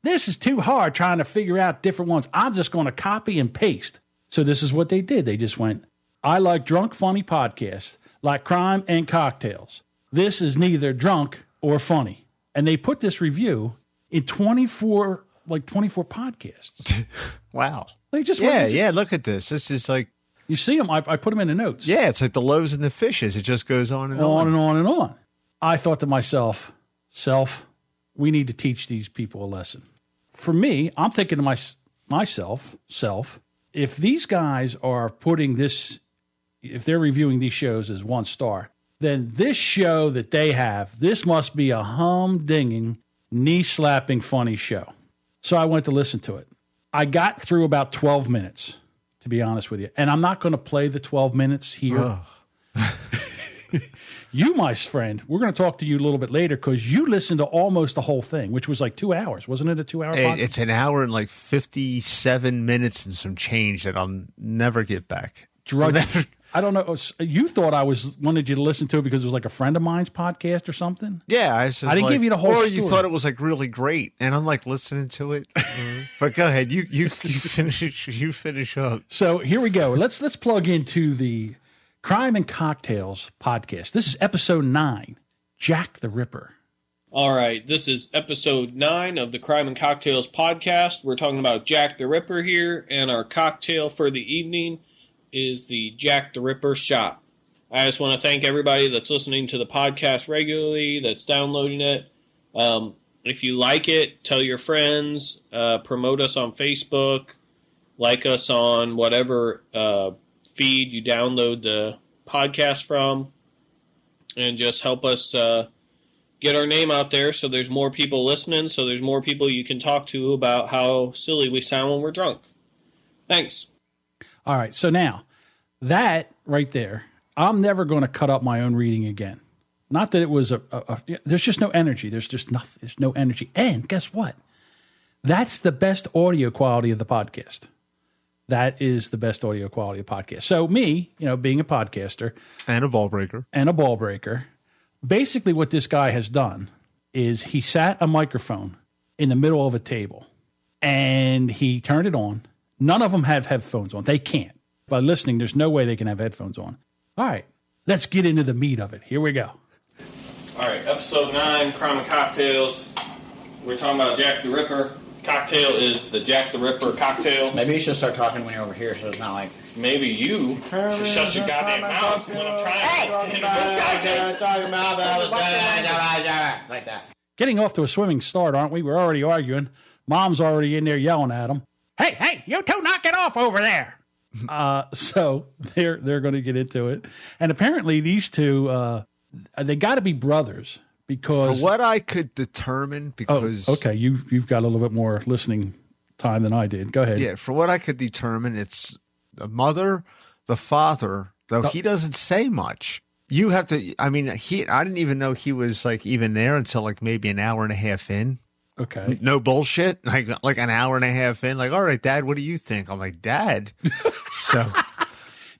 This is too hard trying to figure out different ones. I'm just going to copy and paste. So this is what they did. They just went, I like drunk, funny podcasts, like Crime and Cocktails. This is neither drunk or funny. And they put this review in 24 podcasts. Wow. They just look at this. This is like, you see them. I put them in the notes. Yeah, it's like the loaves and the fishes. It just goes on and on. On and on and on. I thought to myself, we need to teach these people a lesson. For me, I'm thinking to myself, if these guys are putting this, if they're reviewing these shows as 1 star, then this show that they have, this must be a humdinging, knee-slapping funny show. So I went to listen to it. I got through about 12 minutes, to be honest with you. And I'm not going to play the 12 minutes here. You, my friend, we're going to talk to you a little bit later because you listened to almost the whole thing, which was like 2 hours. Wasn't it a 2-hour podcast? It's an hour and like 57 minutes and some change that I'll never get back. I don't know. You thought I wanted you to listen to it because it was like a friend of mine's podcast or something? Yeah. I didn't give you the whole story. You thought it was like really great. And I'm like listening to it. But go ahead. You finish up. So here we go. Let's plug into the Crime and Cocktails podcast. This is episode 9, Jack the Ripper. All right, this is episode 9 of the Crime and Cocktails podcast. We're talking about Jack the Ripper here, and our cocktail for the evening is the Jack the Ripper shot. I just want to thank everybody that's listening to the podcast regularly, that's downloading it. If you like it, tell your friends, promote us on Facebook, like us on whatever feed you download the podcast from, and just help us get our name out there so there's more people listening, so there's more people you can talk to about how silly we sound when we're drunk. Thanks. All right, so now, that right there, I'm never going to cut up my own reading again. Not that it was there's just no energy. There's just nothing. There's no energy. And guess what? That's the best audio quality of the podcast. That is the best audio quality of the podcast. So me, being a podcaster. And a ball breaker. Basically what this guy has done is he sat a microphone in the middle of a table and he turned it on. None of them have headphones on. They can't. By listening, there's no way they can have headphones on. All right, let's get into the meat of it. Here we go. All right, episode 9, Crime and Cocktails. We're talking about Jack the Ripper. Cocktail is the Jack the Ripper cocktail. Maybe you should start talking when you're over here so it's not like... Maybe you should shut your goddamn mouth when I'm trying to... Like that. Getting off to a swimming start, aren't we? We're already arguing. Mom's already in there yelling at him. Hey, you two knock it off over there. So they're going to get into it. And apparently these two, they got to be brothers. Because for what I could determine, because okay, you've got a little bit more listening time than I did. Go ahead. Yeah, for what I could determine, it's the mother, the father. Though he doesn't say much. You have to. I mean, I didn't even know he was like even there until like maybe an hour and a half in. Okay. No bullshit. Like an hour and a half in. Like, all right, Dad, what do you think? I'm like, Dad. So.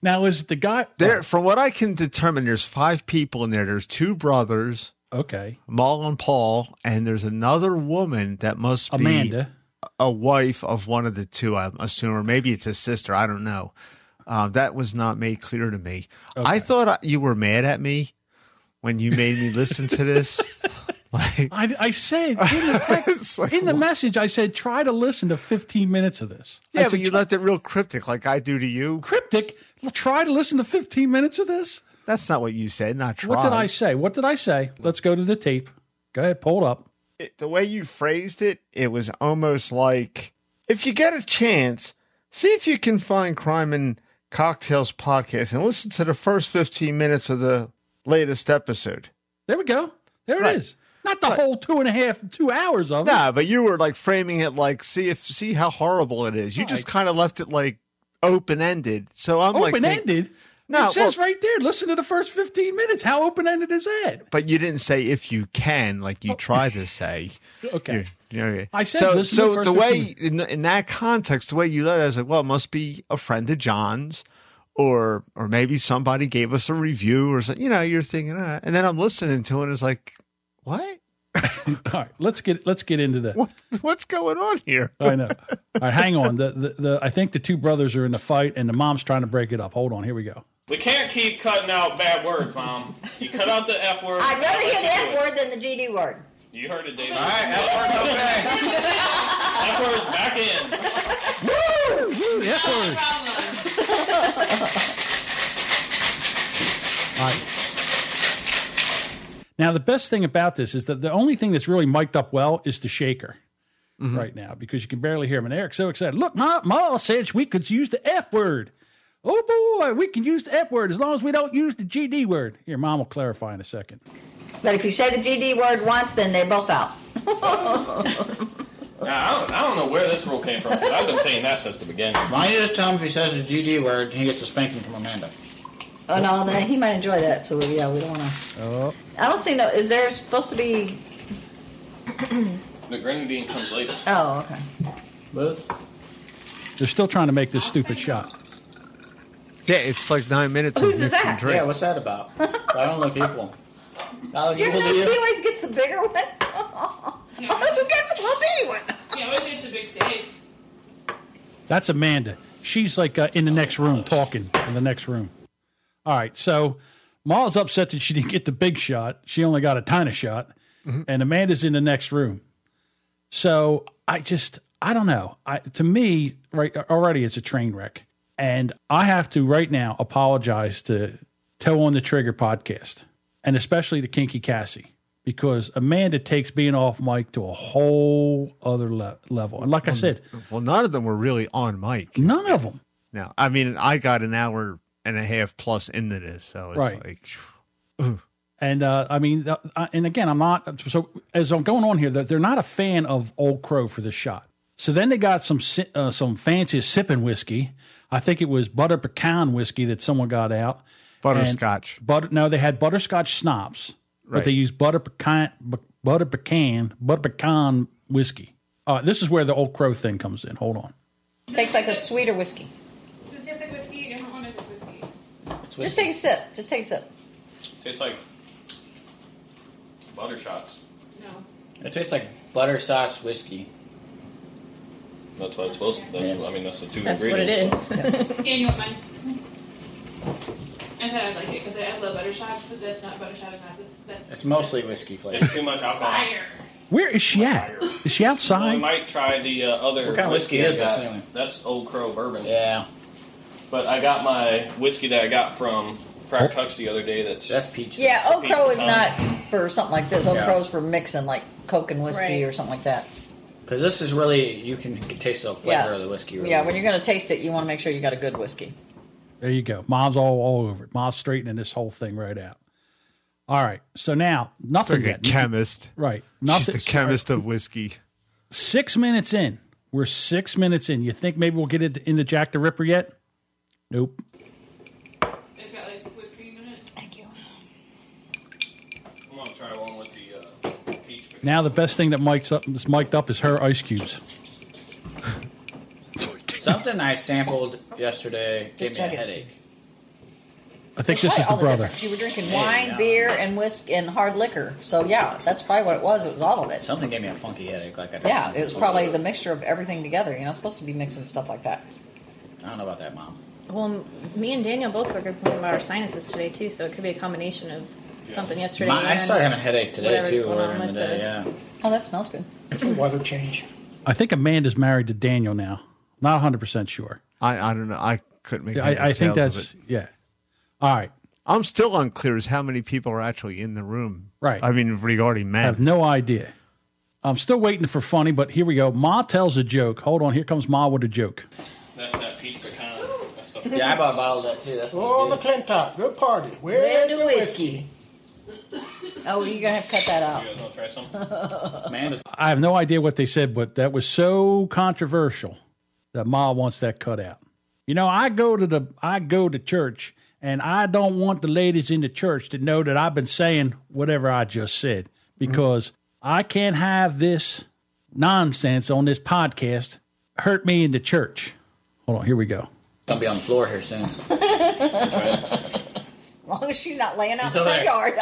Now is the guy there? From what I can determine, there's 5 people in there. There's 2 brothers. Okay. Mal and Paul, and there's another woman that must be Amanda, a wife of one of the 2, I'm assuming, or maybe it's a sister. I don't know. That was not made clear to me. Okay. I thought you were mad at me when you made me listen to this. I said in the message, I said, try to listen to 15 minutes of this. Yeah, but you left it real cryptic like I do to you. Cryptic? Try to listen to 15 minutes of this? That's not what you said, not try. What did I say? Let's go to the tape. Go ahead, pull it up. The way you phrased it, it was almost like, if you get a chance, see if you can find Crime and Cocktails podcast and listen to the first 15 minutes of the latest episode. There we go. There it is. Not the whole 2 hours of it. Nah, but you were like framing it like, see how horrible it is. You just kind of left it like open-ended. So I'm like... Open-ended? No, it says right there, listen to the first 15 minutes. How open-ended is that? But you didn't say if you can, like you tried to say. Okay. I said so. listen to So the first the 15 way in that context, the way you let it, I was like, well, it must be a friend of John's, or maybe somebody gave us a review or something. You know, you're thinking, and then I'm listening to it, and it's like, what? All right, let's get into the what's going on here. I know. All right, hang on. I think the two brothers are in the fight, and the mom's trying to break it up. Hold on, here we go. We can't keep cutting out bad words, Mom. You cut out the F word. I'd rather hear the F word than the GD word. You heard it, David. All right, F word's okay. F word's back in. Woo! F word. All right. Now, the best thing about this is that the only thing that's really mic'd up well is the shaker right now, because you can barely hear him. And Eric's so excited. Look, Ma said we could use the F word. Oh, boy, we can use the F word as long as we don't use the GD word. Here, Mom will clarify in a second. But if you say the GD word once, then they're both out. Now, I don't know where this rule came from, because I've been saying that since the beginning. Why don't you just tell him if he says the GD word, he gets a spanking from Amanda. Oh, no, then he might enjoy that, so yeah, we don't want to. Oh. I don't see is there supposed to be... The grenadine comes later. Oh, okay. What? They're still trying to make this stupid shot. Yeah, it's like 9 minutes Whose of is mixing that? drinks. Yeah, what's that about? I don't look equal. I look Your equal to he you? always gets the bigger one. Who gets the little bitty one? Yeah, always gets the big steak. That's Amanda. She's like in the next room talking in the next room. All right, so Ma's upset that she didn't get the big shot. She only got a tiny shot, and Amanda's in the next room. So I don't know. To me, right already it's a train wreck. And I have to right now apologize to Toe on the Trigger podcast, and especially to Kinky Cassie, because Amanda takes being off mic to a whole other level. And like I said... Well, none of them were really on mic. None of them. No, I mean, I got an hour and a half plus into this, so it's like... And I mean, and again, I'm not... So as I'm going on here, they're not a fan of Old Crow for this shot. So then they got some fancy sipping whiskey. I think it was butter pecan whiskey that someone got out. Butterscotch. No, they had butterscotch schnapps, but Right. they used butter pecan whiskey. This is where the Old Crow thing comes in. Hold on. Tastes like a sweeter whiskey. Does it taste like whiskey? I don't want it as whiskey. Just take a sip. Just take a sip. Tastes like butter shots. No. It tastes like butterscotch whiskey. That's what it's supposed to. That's the two That's what it ingredients. is. Yeah, you want mine? I thought I'd like it because I love butter shots, but that's not butter shot. That's It's mostly whiskey flavor. It's too much alcohol. fire. Where is she at? Is she Well, I outside? might try the other What kind of whiskey I is got. this, anyway? That's Old Crow bourbon. Yeah, But I got my whiskey that I got from Crack Tux the other day. that's peach. Yeah, Old Crow is pecan. not for something like this. Old Yeah. Crow's for mixing, like Coke and whiskey Right. or something like that. Because this is really, you can taste the flavor of the whiskey. Really Yeah, when you're going to taste it, you want to make sure you got a good whiskey. There you go. Mom's all over it. Mom's straightening this whole thing right out. All right. So now, nothing Like a yet. chemist. Right. She's Nothing. the chemist of whiskey. 6 minutes in. We're 6 minutes in. You think maybe we'll get it into Jack the Ripper yet? Nope. It's got like whipped cream in it. Thank you. I'm gonna try one with the peach. Now the best thing that is mic'd up is her ice cubes. Something I sampled yesterday gave me a chug it. headache. I think It's this is the probably all brother. difference. You were drinking Yeah, wine, yeah. beer, and whiskey and hard liquor. So yeah, that's probably what it was. It was all of it. Something gave me a funky headache. Like I drank Yeah, something it was so probably good. the mixture of everything together. You're not supposed to be mixing stuff like that. I don't know about that, Mom. Well, me and Daniel both were complaining about our sinuses today too, so it could be a combination of something yesterday. I and started having a headache today whatever's too going on earlier in the with day. Yeah. Oh, that smells good. Weather change. I think Amanda's married to Daniel now. Not 100% sure. I don't know. I couldn't make head or I think tails of that's, it. yeah. All right. I'm still unclear as how many people are actually in the room. Right. I mean, regarding I men. have no idea. I'm still waiting for funny, but here we go. Ma tells a joke. Hold on. Here comes Ma with a joke. That's that peach pecan. That's the Yeah, I bought a bottle of that too. That's Oh, the Clinton. Good party. Where's the whiskey? Oh, you're gonna have to cut that out. You guys want to try some? Man, I have no idea what they said, but that was so controversial that Ma wants that cut out. You know, I go to church, and I don't want the ladies in the church to know that I've been saying whatever I just said, because I can't have this nonsense on this podcast hurt me in the church. Hold on, here we go. Gonna be on the floor here soon. As long as she's not laying out in the front yard.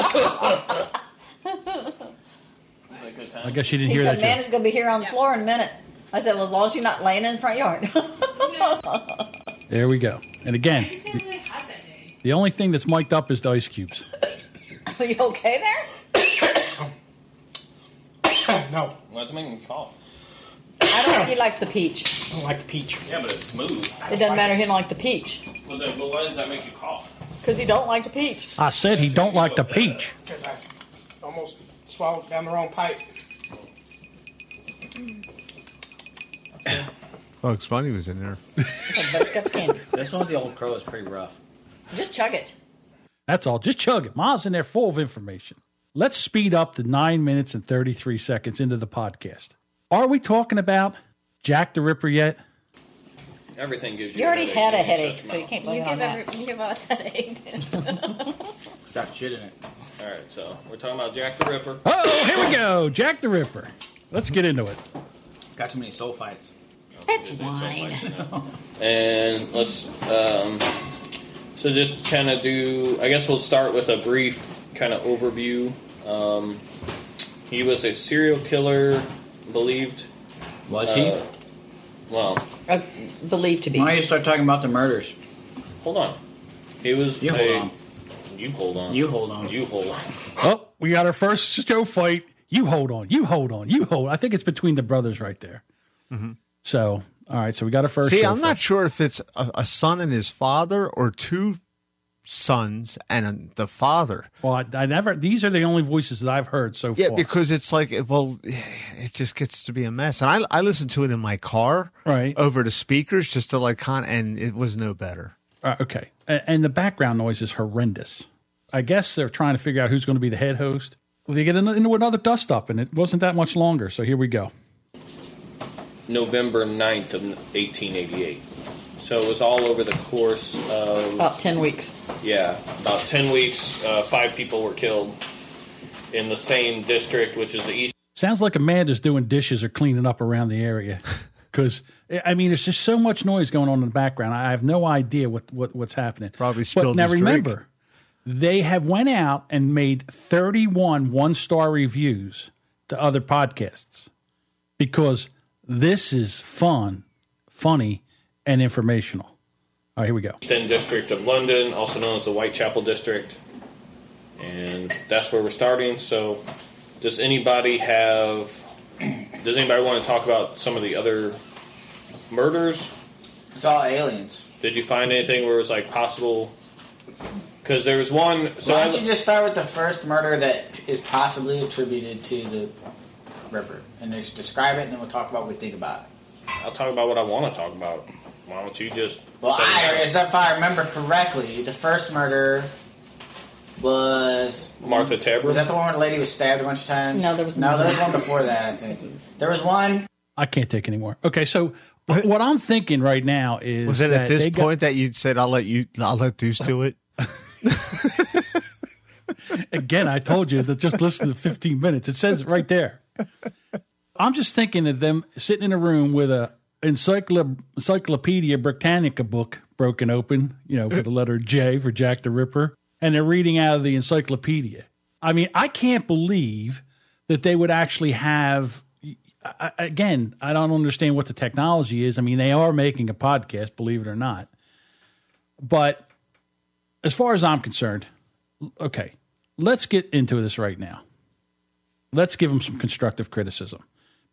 I guess you didn't hear He that. said, man is going to be here on the floor in a minute. I said, well, as long as she's not laying in the front yard. There we go. And again, the only thing that's mic'd up is the ice cubes. Are you okay there? No. Let's make him cough. I don't think he likes the peach. I don't like the peach. Yeah, but it's smooth. It doesn't matter. He don't like the peach. Well, then, but why does that make you cough? Because he don't like the peach. I said he don't like the peach. Because I almost swallowed down the wrong pipe. Bugs Bunny was in there. But it's got the candy. This one with the old crow is pretty rough. Just chug it. That's all. Just chug it. Ma's in there full of information. Let's speed up to 9 minutes and 33 seconds into the podcast. Are we talking about Jack the Ripper yet? Everything gives you. You already had a headache, so you can't blame it on that. You give us a headache. Got shit in it. All right, so we're talking about Jack the Ripper. Oh, here we go. Jack the Ripper. Let's get into it. Got too many soul fights. That's wine. And let's so just kind of do. I guess we'll start with a brief kind of overview. He was a serial killer, believed. Was he? Well, believed to be. Why don't you start talking about the murders? Hold on. He was. You hold on. You hold on. You hold on. You hold on. Oh, we got our first show fight. You hold on. You hold on. You hold. I think it's between the brothers right there. Mm-hmm. So, all right. So we got a first. See, show I'm not sure if it's a son and his father or two sons and the father. Well, I never. These are the only voices that I've heard so far. Yeah, because it's like, well, it just gets to be a mess. And I listen to it in my car, right, over the speakers, just to like and it was no better. Okay, and the background noise is horrendous. I guess they're trying to figure out who's going to be the head host. Well, they get into another dust up, and it wasn't that much longer. So here we go. November 9th of 1888. So it was all over the course of... About 10 weeks. Yeah, about 10 weeks. 5 people were killed in the same district, which is the east. Sounds like Amanda's doing dishes or cleaning up around the area. Because, I mean, there's just so much noise going on in the background. I have no idea what's happening. Probably spilled Now, his remember, drink. They have went out and made 31 one-star reviews to other podcasts because this is fun, funny, and informational. All right, here we go. 10th District of London, also known as the Whitechapel District. And that's where we're starting. So does anybody want to talk about some of the other murders? It's all aliens. Did you find anything where it was like possible? Because there was one. So why don't you just start with the first murder that is possibly attributed to the Ripper, and just describe it, and then we'll talk about what we think about it. I'll talk about what I want to talk about. Why don't you just? Well, if I remember correctly, the first murder was Martha Tabor. Was that the one where the lady was stabbed a bunch of times? No, there was one before that. I think there was one. I can't take any more. Okay, so what I'm thinking right now is was it at this point that you said I'll let Deuce do it? Again, I told you that just listen to 15 minutes. It says it right there. I'm just thinking of them sitting in a room with a Encyclopedia Britannica book broken open, for the letter J for Jack the Ripper, and they're reading out of the encyclopedia. I mean, I can't believe that they would actually have. Again, I don't understand what the technology is. I mean, they are making a podcast, believe it or not. But as far as I'm concerned, okay, let's get into this right now. Let's give them some constructive criticism.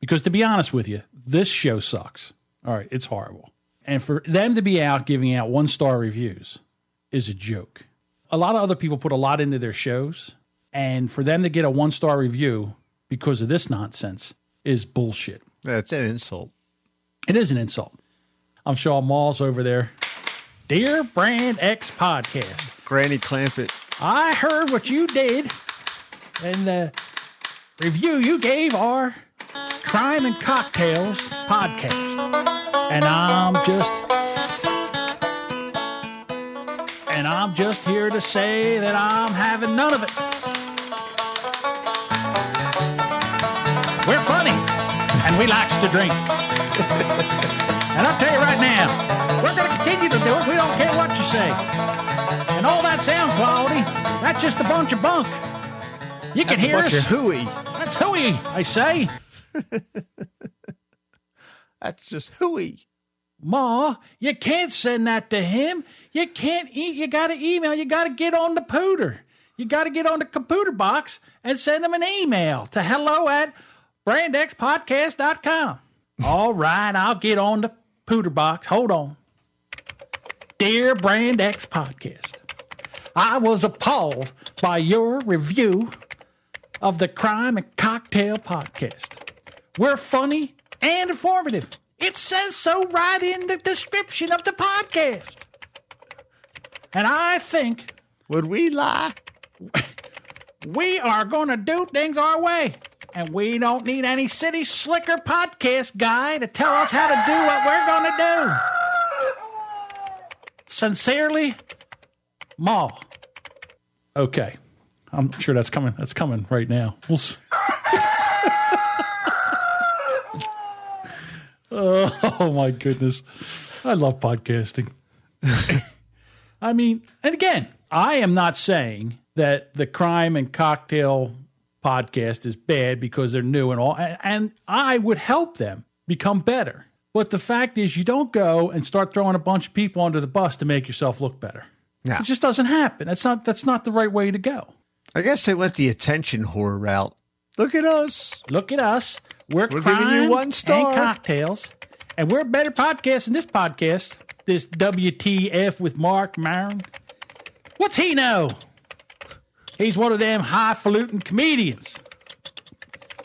Because to be honest with you, this show sucks. All right, it's horrible. And for them to be out giving out one-star reviews is a joke. A lot of other people put a lot into their shows, and for them to get a one-star review because of this nonsense is bullshit. That's an insult. It is an insult. I'm sure Maul's over there Dear Brand X Podcast. Granny Clampett. I heard what you did in the review you gave our Crime and Cocktails podcast. And I'm just here to say that I'm having none of it. We're funny, and we likes to drink. And I'll tell you right now, we're going to continue to do it. We don't care what you say. And all that sound quality, that's just a bunch of bunk. You can hear us. That's a bunch of hooey. That's hooey, I say. That's just hooey. Ma, you can't send that to him. You can't eat. You got to email. You got to get on the pooter. You got to get on the computer box and send him an email to hello@brandxpodcast.com. All right, I'll get on the pooter box. Hold on. Dear Brand X Podcast, I was appalled by your review of the Crime and Cocktail Podcast. We're funny and informative. It says so right in the description of the podcast. And I think... Would we lie? We are going to do things our way. And we don't need any city slicker podcast guy to tell us how to do what we're going to do. Sincerely, Ma. Okay. I'm sure that's coming. That's coming right now. We'll see. Oh, my goodness. I love podcasting. I mean, and again, I am not saying that the Crime and Cocktail podcast is bad because they're new and all, and I would help them become better. But the fact is, you don't go and start throwing a bunch of people under the bus to make yourself look better. No. It just doesn't happen. That's not the right way to go. I guess they went the attention whore route. Look at us. Look at us. We're Crime giving you 1 star. And Cocktails. And we're a better podcast than this podcast. This WTF with Mark Maron. What's he know? He's one of them highfalutin comedians.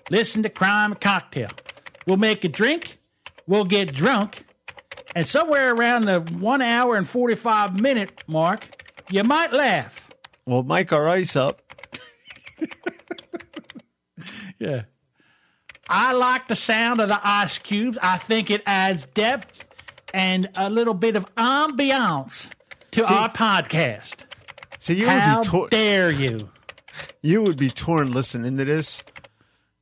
Listen to Crime and Cocktail. We'll make a drink. We'll get drunk. And somewhere around the 1 hour and 45 minute mark, you might laugh. We'll mic our ice up. Yeah. I like the sound of the ice cubes. I think it adds depth and a little bit of ambiance to our podcast. So you How would be dare you? You would be torn listening to this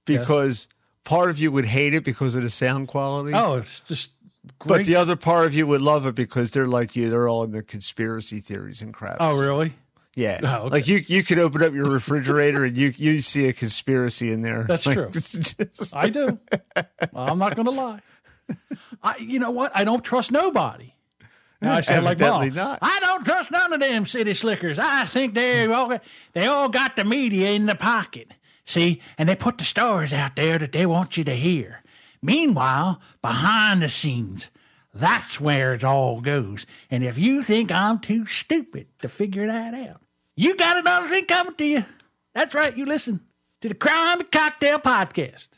because part of you would hate it because of the sound quality. Oh, it's just great. But the other part of you would love it because they're like you. They're all into conspiracy theories and crap. Oh, really? Yeah. Oh, okay. Like you could open up your refrigerator and you see a conspiracy in there. That's true. I do. I'm not going to lie. You know what? I don't trust nobody. Now I sound like Mom. Not. I don't trust none of them city slickers. I think they all got the media in their pocket. See, and they put the stories out there that they want you to hear. Meanwhile, behind the scenes, that's where it all goes. And if you think I'm too stupid to figure that out, you got another thing coming to you. That's right. You listen to the Crime and Cocktail Podcast.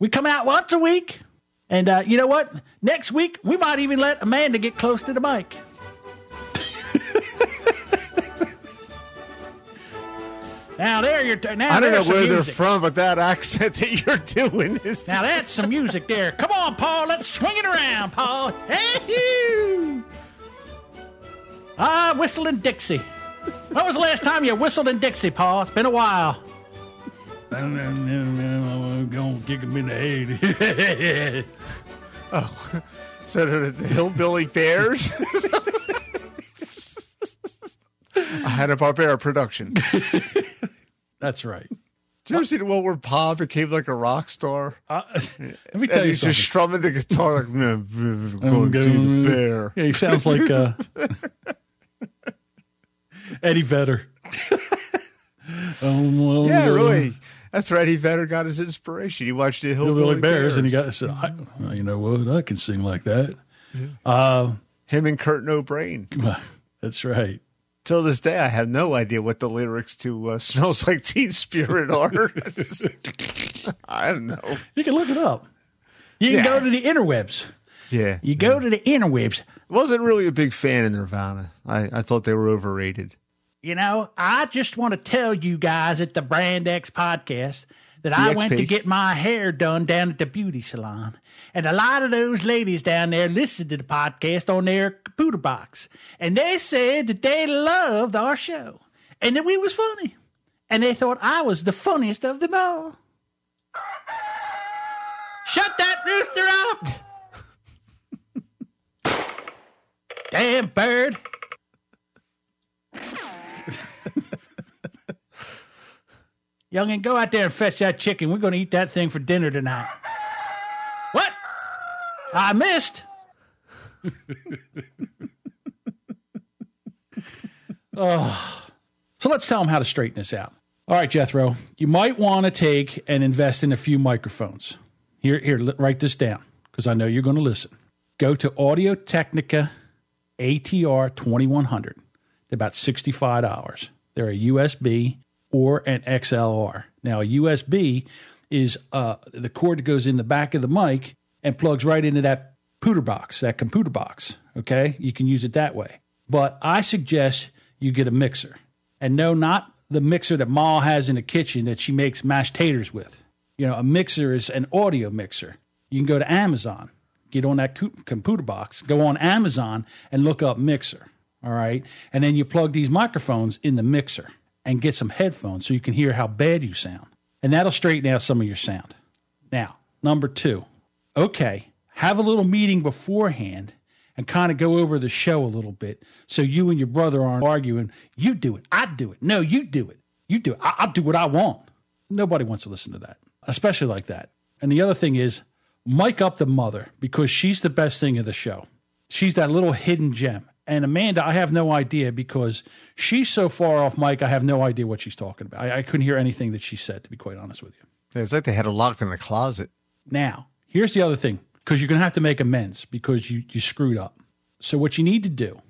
We come out once a week. And you know what? Next week, we might even let Amanda get close to the mic. Now, there you're... I don't know where they're from, but that accent that you're doing is... Now, that's some music there. Come on, Paul. Let's swing it around, Paul. Hey-hoo! Whistling Dixie. When was the last time you whistled in Dixie, Paul? It's been a while. I'm going to kick him in the head. Oh, so the Hillbilly Bears? I had a Barbera production. That's right. Did you ever see the one where Pa became like a rock star? Let me tell you he's something. just strumming the guitar like, I'm going to do the bear. Yeah, he sounds like Eddie Vedder. Yeah, really. That's right. Eddie Vedder got his inspiration. He watched the Hillbilly Bears. And he got said, you know what? I can sing like that. Him and Kurt No Brain. That's right. Till this day, I have no idea what the lyrics to Smells Like Teen Spirit are. I don't know. You can look it up. You can go to the interwebs. Yeah. You go to the interwebs. Wasn't really a big fan of Nirvana. I thought they were overrated. You know, I just want to tell you guys at the Brand X podcast that I went to get my hair done down at the beauty salon. And a lot of those ladies down there listened to the podcast on their computer box. And they said that they loved our show. And that we was funny. And they thought I was the funniest of them all. Shut that rooster up! Damn bird. Youngin, go out there and fetch that chicken. We're going to eat that thing for dinner tonight. What? I missed. Oh. So let's tell them how to straighten this out. All right, Jethro, you might want to take and invest in a few microphones. Here, write this down because I know you're going to listen. Go to Audio-Technica ATR 2100. They're about $65. They're a USB or an XLR. Now, a USB is the cord that goes in the back of the mic and plugs right into that computer box, okay? You can use it that way. But I suggest you get a mixer. And no, not the mixer that Ma has in the kitchen that she makes mashed taters with. You know, a mixer is an audio mixer. You can go to Amazon, get on that computer box, go on Amazon and look up mixer, all right? And then you plug these microphones in the mixer and get some headphones so you can hear how bad you sound. And that'll straighten out some of your sound. Now, number 2, okay, have a little meeting beforehand and kind of go over the show a little bit so you and your brother aren't arguing. You do it. I do it. No, you do it. You do it. I'll do what I want. Nobody wants to listen to that, especially like that. And the other thing is, mic up the mother because she's the best thing of the show. She's that little hidden gem. And Amanda, I have no idea because she's so far off mic, I have no idea what she's talking about. I couldn't hear anything that she said, to be quite honest with you. Yeah, it's like they had her locked in a closet. Now, here's the other thing, because you're going to have to make amends because you screwed up. So what you need to do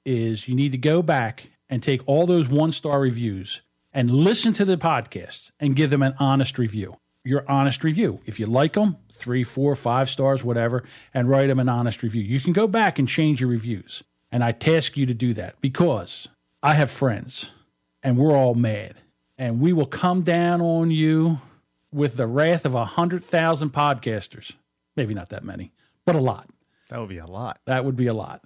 is you need to go back and take all those 1-star reviews and listen to the podcasts and give them an honest review. Your honest review. If you like them, 3, 4, 5 stars, whatever, and write them an honest review. You can go back and change your reviews. And I task you to do that because I have friends and we're all mad. And we will come down on you with the wrath of 100,000 podcasters. Maybe not that many, but a lot. That would be a lot. That would be a lot.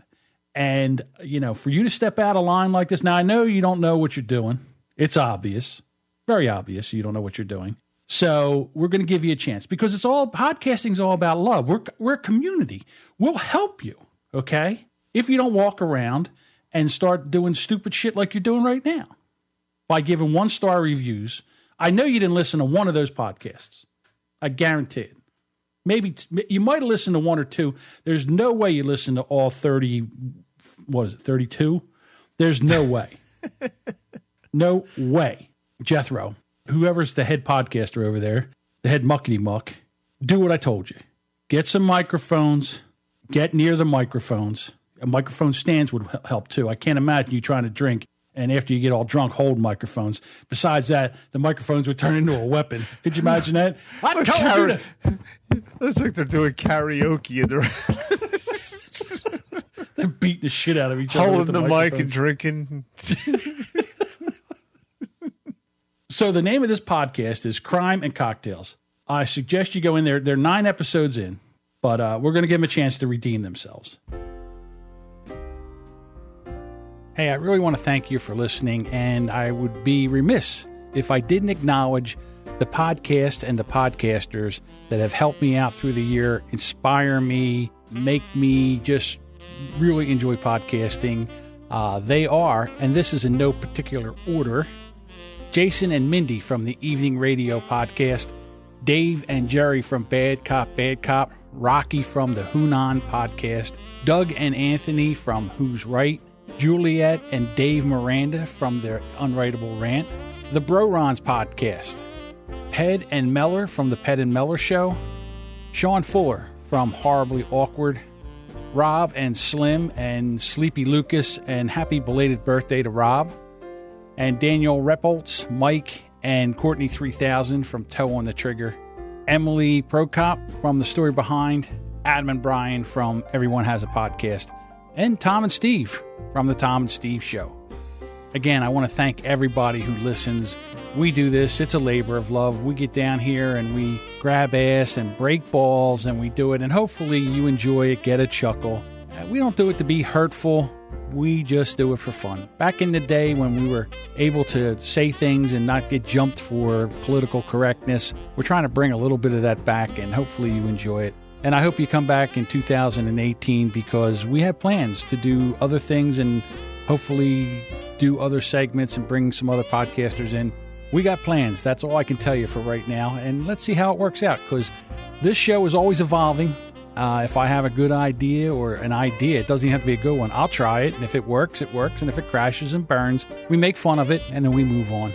And, you know, for you to step out of line like this, now I know you don't know what you're doing. It's obvious, very obvious you don't know what you're doing. So we're going to give you a chance because podcasting's all about love. We're a community. We'll help you, okay? If you don't walk around and start doing stupid shit like you're doing right now by giving 1-star reviews. I know you didn't listen to one of those podcasts. I guarantee it. Maybe you might have listened to 1 or 2. There's no way you listened to all 30, 32? There's no way. No way. Jethro, whoever's the head podcaster over there, the head muckety muck, do what I told you. Get some microphones. Get near the microphones. A microphone stands would help too. I can't imagine you trying to drink and after you get all drunk, hold microphones. Besides that, the microphones would turn into a weapon. Could you imagine that? I told you to. It's like they're doing karaoke and they're beating the shit out of each other. Holding the mic and drinking. So the name of this podcast is Crime and Cocktails. I suggest you go in there. They're 9 episodes in, but we're going to give them a chance to redeem themselves. Hey, I really want to thank you for listening, and I would be remiss if I didn't acknowledge the podcast and the podcasters that have helped me out through the year, inspire me, make me just really enjoy podcasting. They are, and this is in no particular order, Jason and Mindy from the Evening Radio Podcast, Dave and Jerry from Bad Cop, Rocky from the Hunan Podcast, Doug and Anthony from Who's Right, Juliet and Dave Miranda from their Unwritable Rant, the Brorons Podcast, Ped and Meller from the Ped and Meller Show, Sean Fuller from Horribly Awkward, Rob and Slim and Sleepy Lucas, and happy belated birthday to Rob, and Daniel Repoltz, Mike, and Courtney 3000 from Toe on the Trigger, Emily Prokop from The Story Behind, Adam and Brian from Everyone Has a Podcast, and Tom and Steve from The Tom and Steve Show. Again, I want to thank everybody who listens. We do this. It's a labor of love. We get down here and we grab ass and break balls, and we do it, and hopefully you enjoy it, get a chuckle. We don't do it to be hurtful. We just do it for fun. Back in the day when we were able to say things and not get jumped for political correctness, we're trying to bring a little bit of that back, and hopefully you enjoy it. And I hope you come back in 2018 because we have plans to do other things and hopefully do other segments and bring some other podcasters in. We got plans. That's all I can tell you for right now. And let's see how it works out, because this show is always evolving. If I have a good idea or an idea, it doesn't even have to be a good one. I'll try it. And if it works, it works. And if it crashes and burns, we make fun of it and then we move on.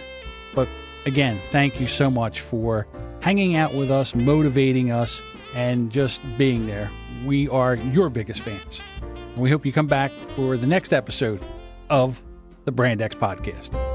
But again, thank you so much for hanging out with us, motivating us, and just being there. We are your biggest fans. And we hope you come back for the next episode of the Brand X Podcast.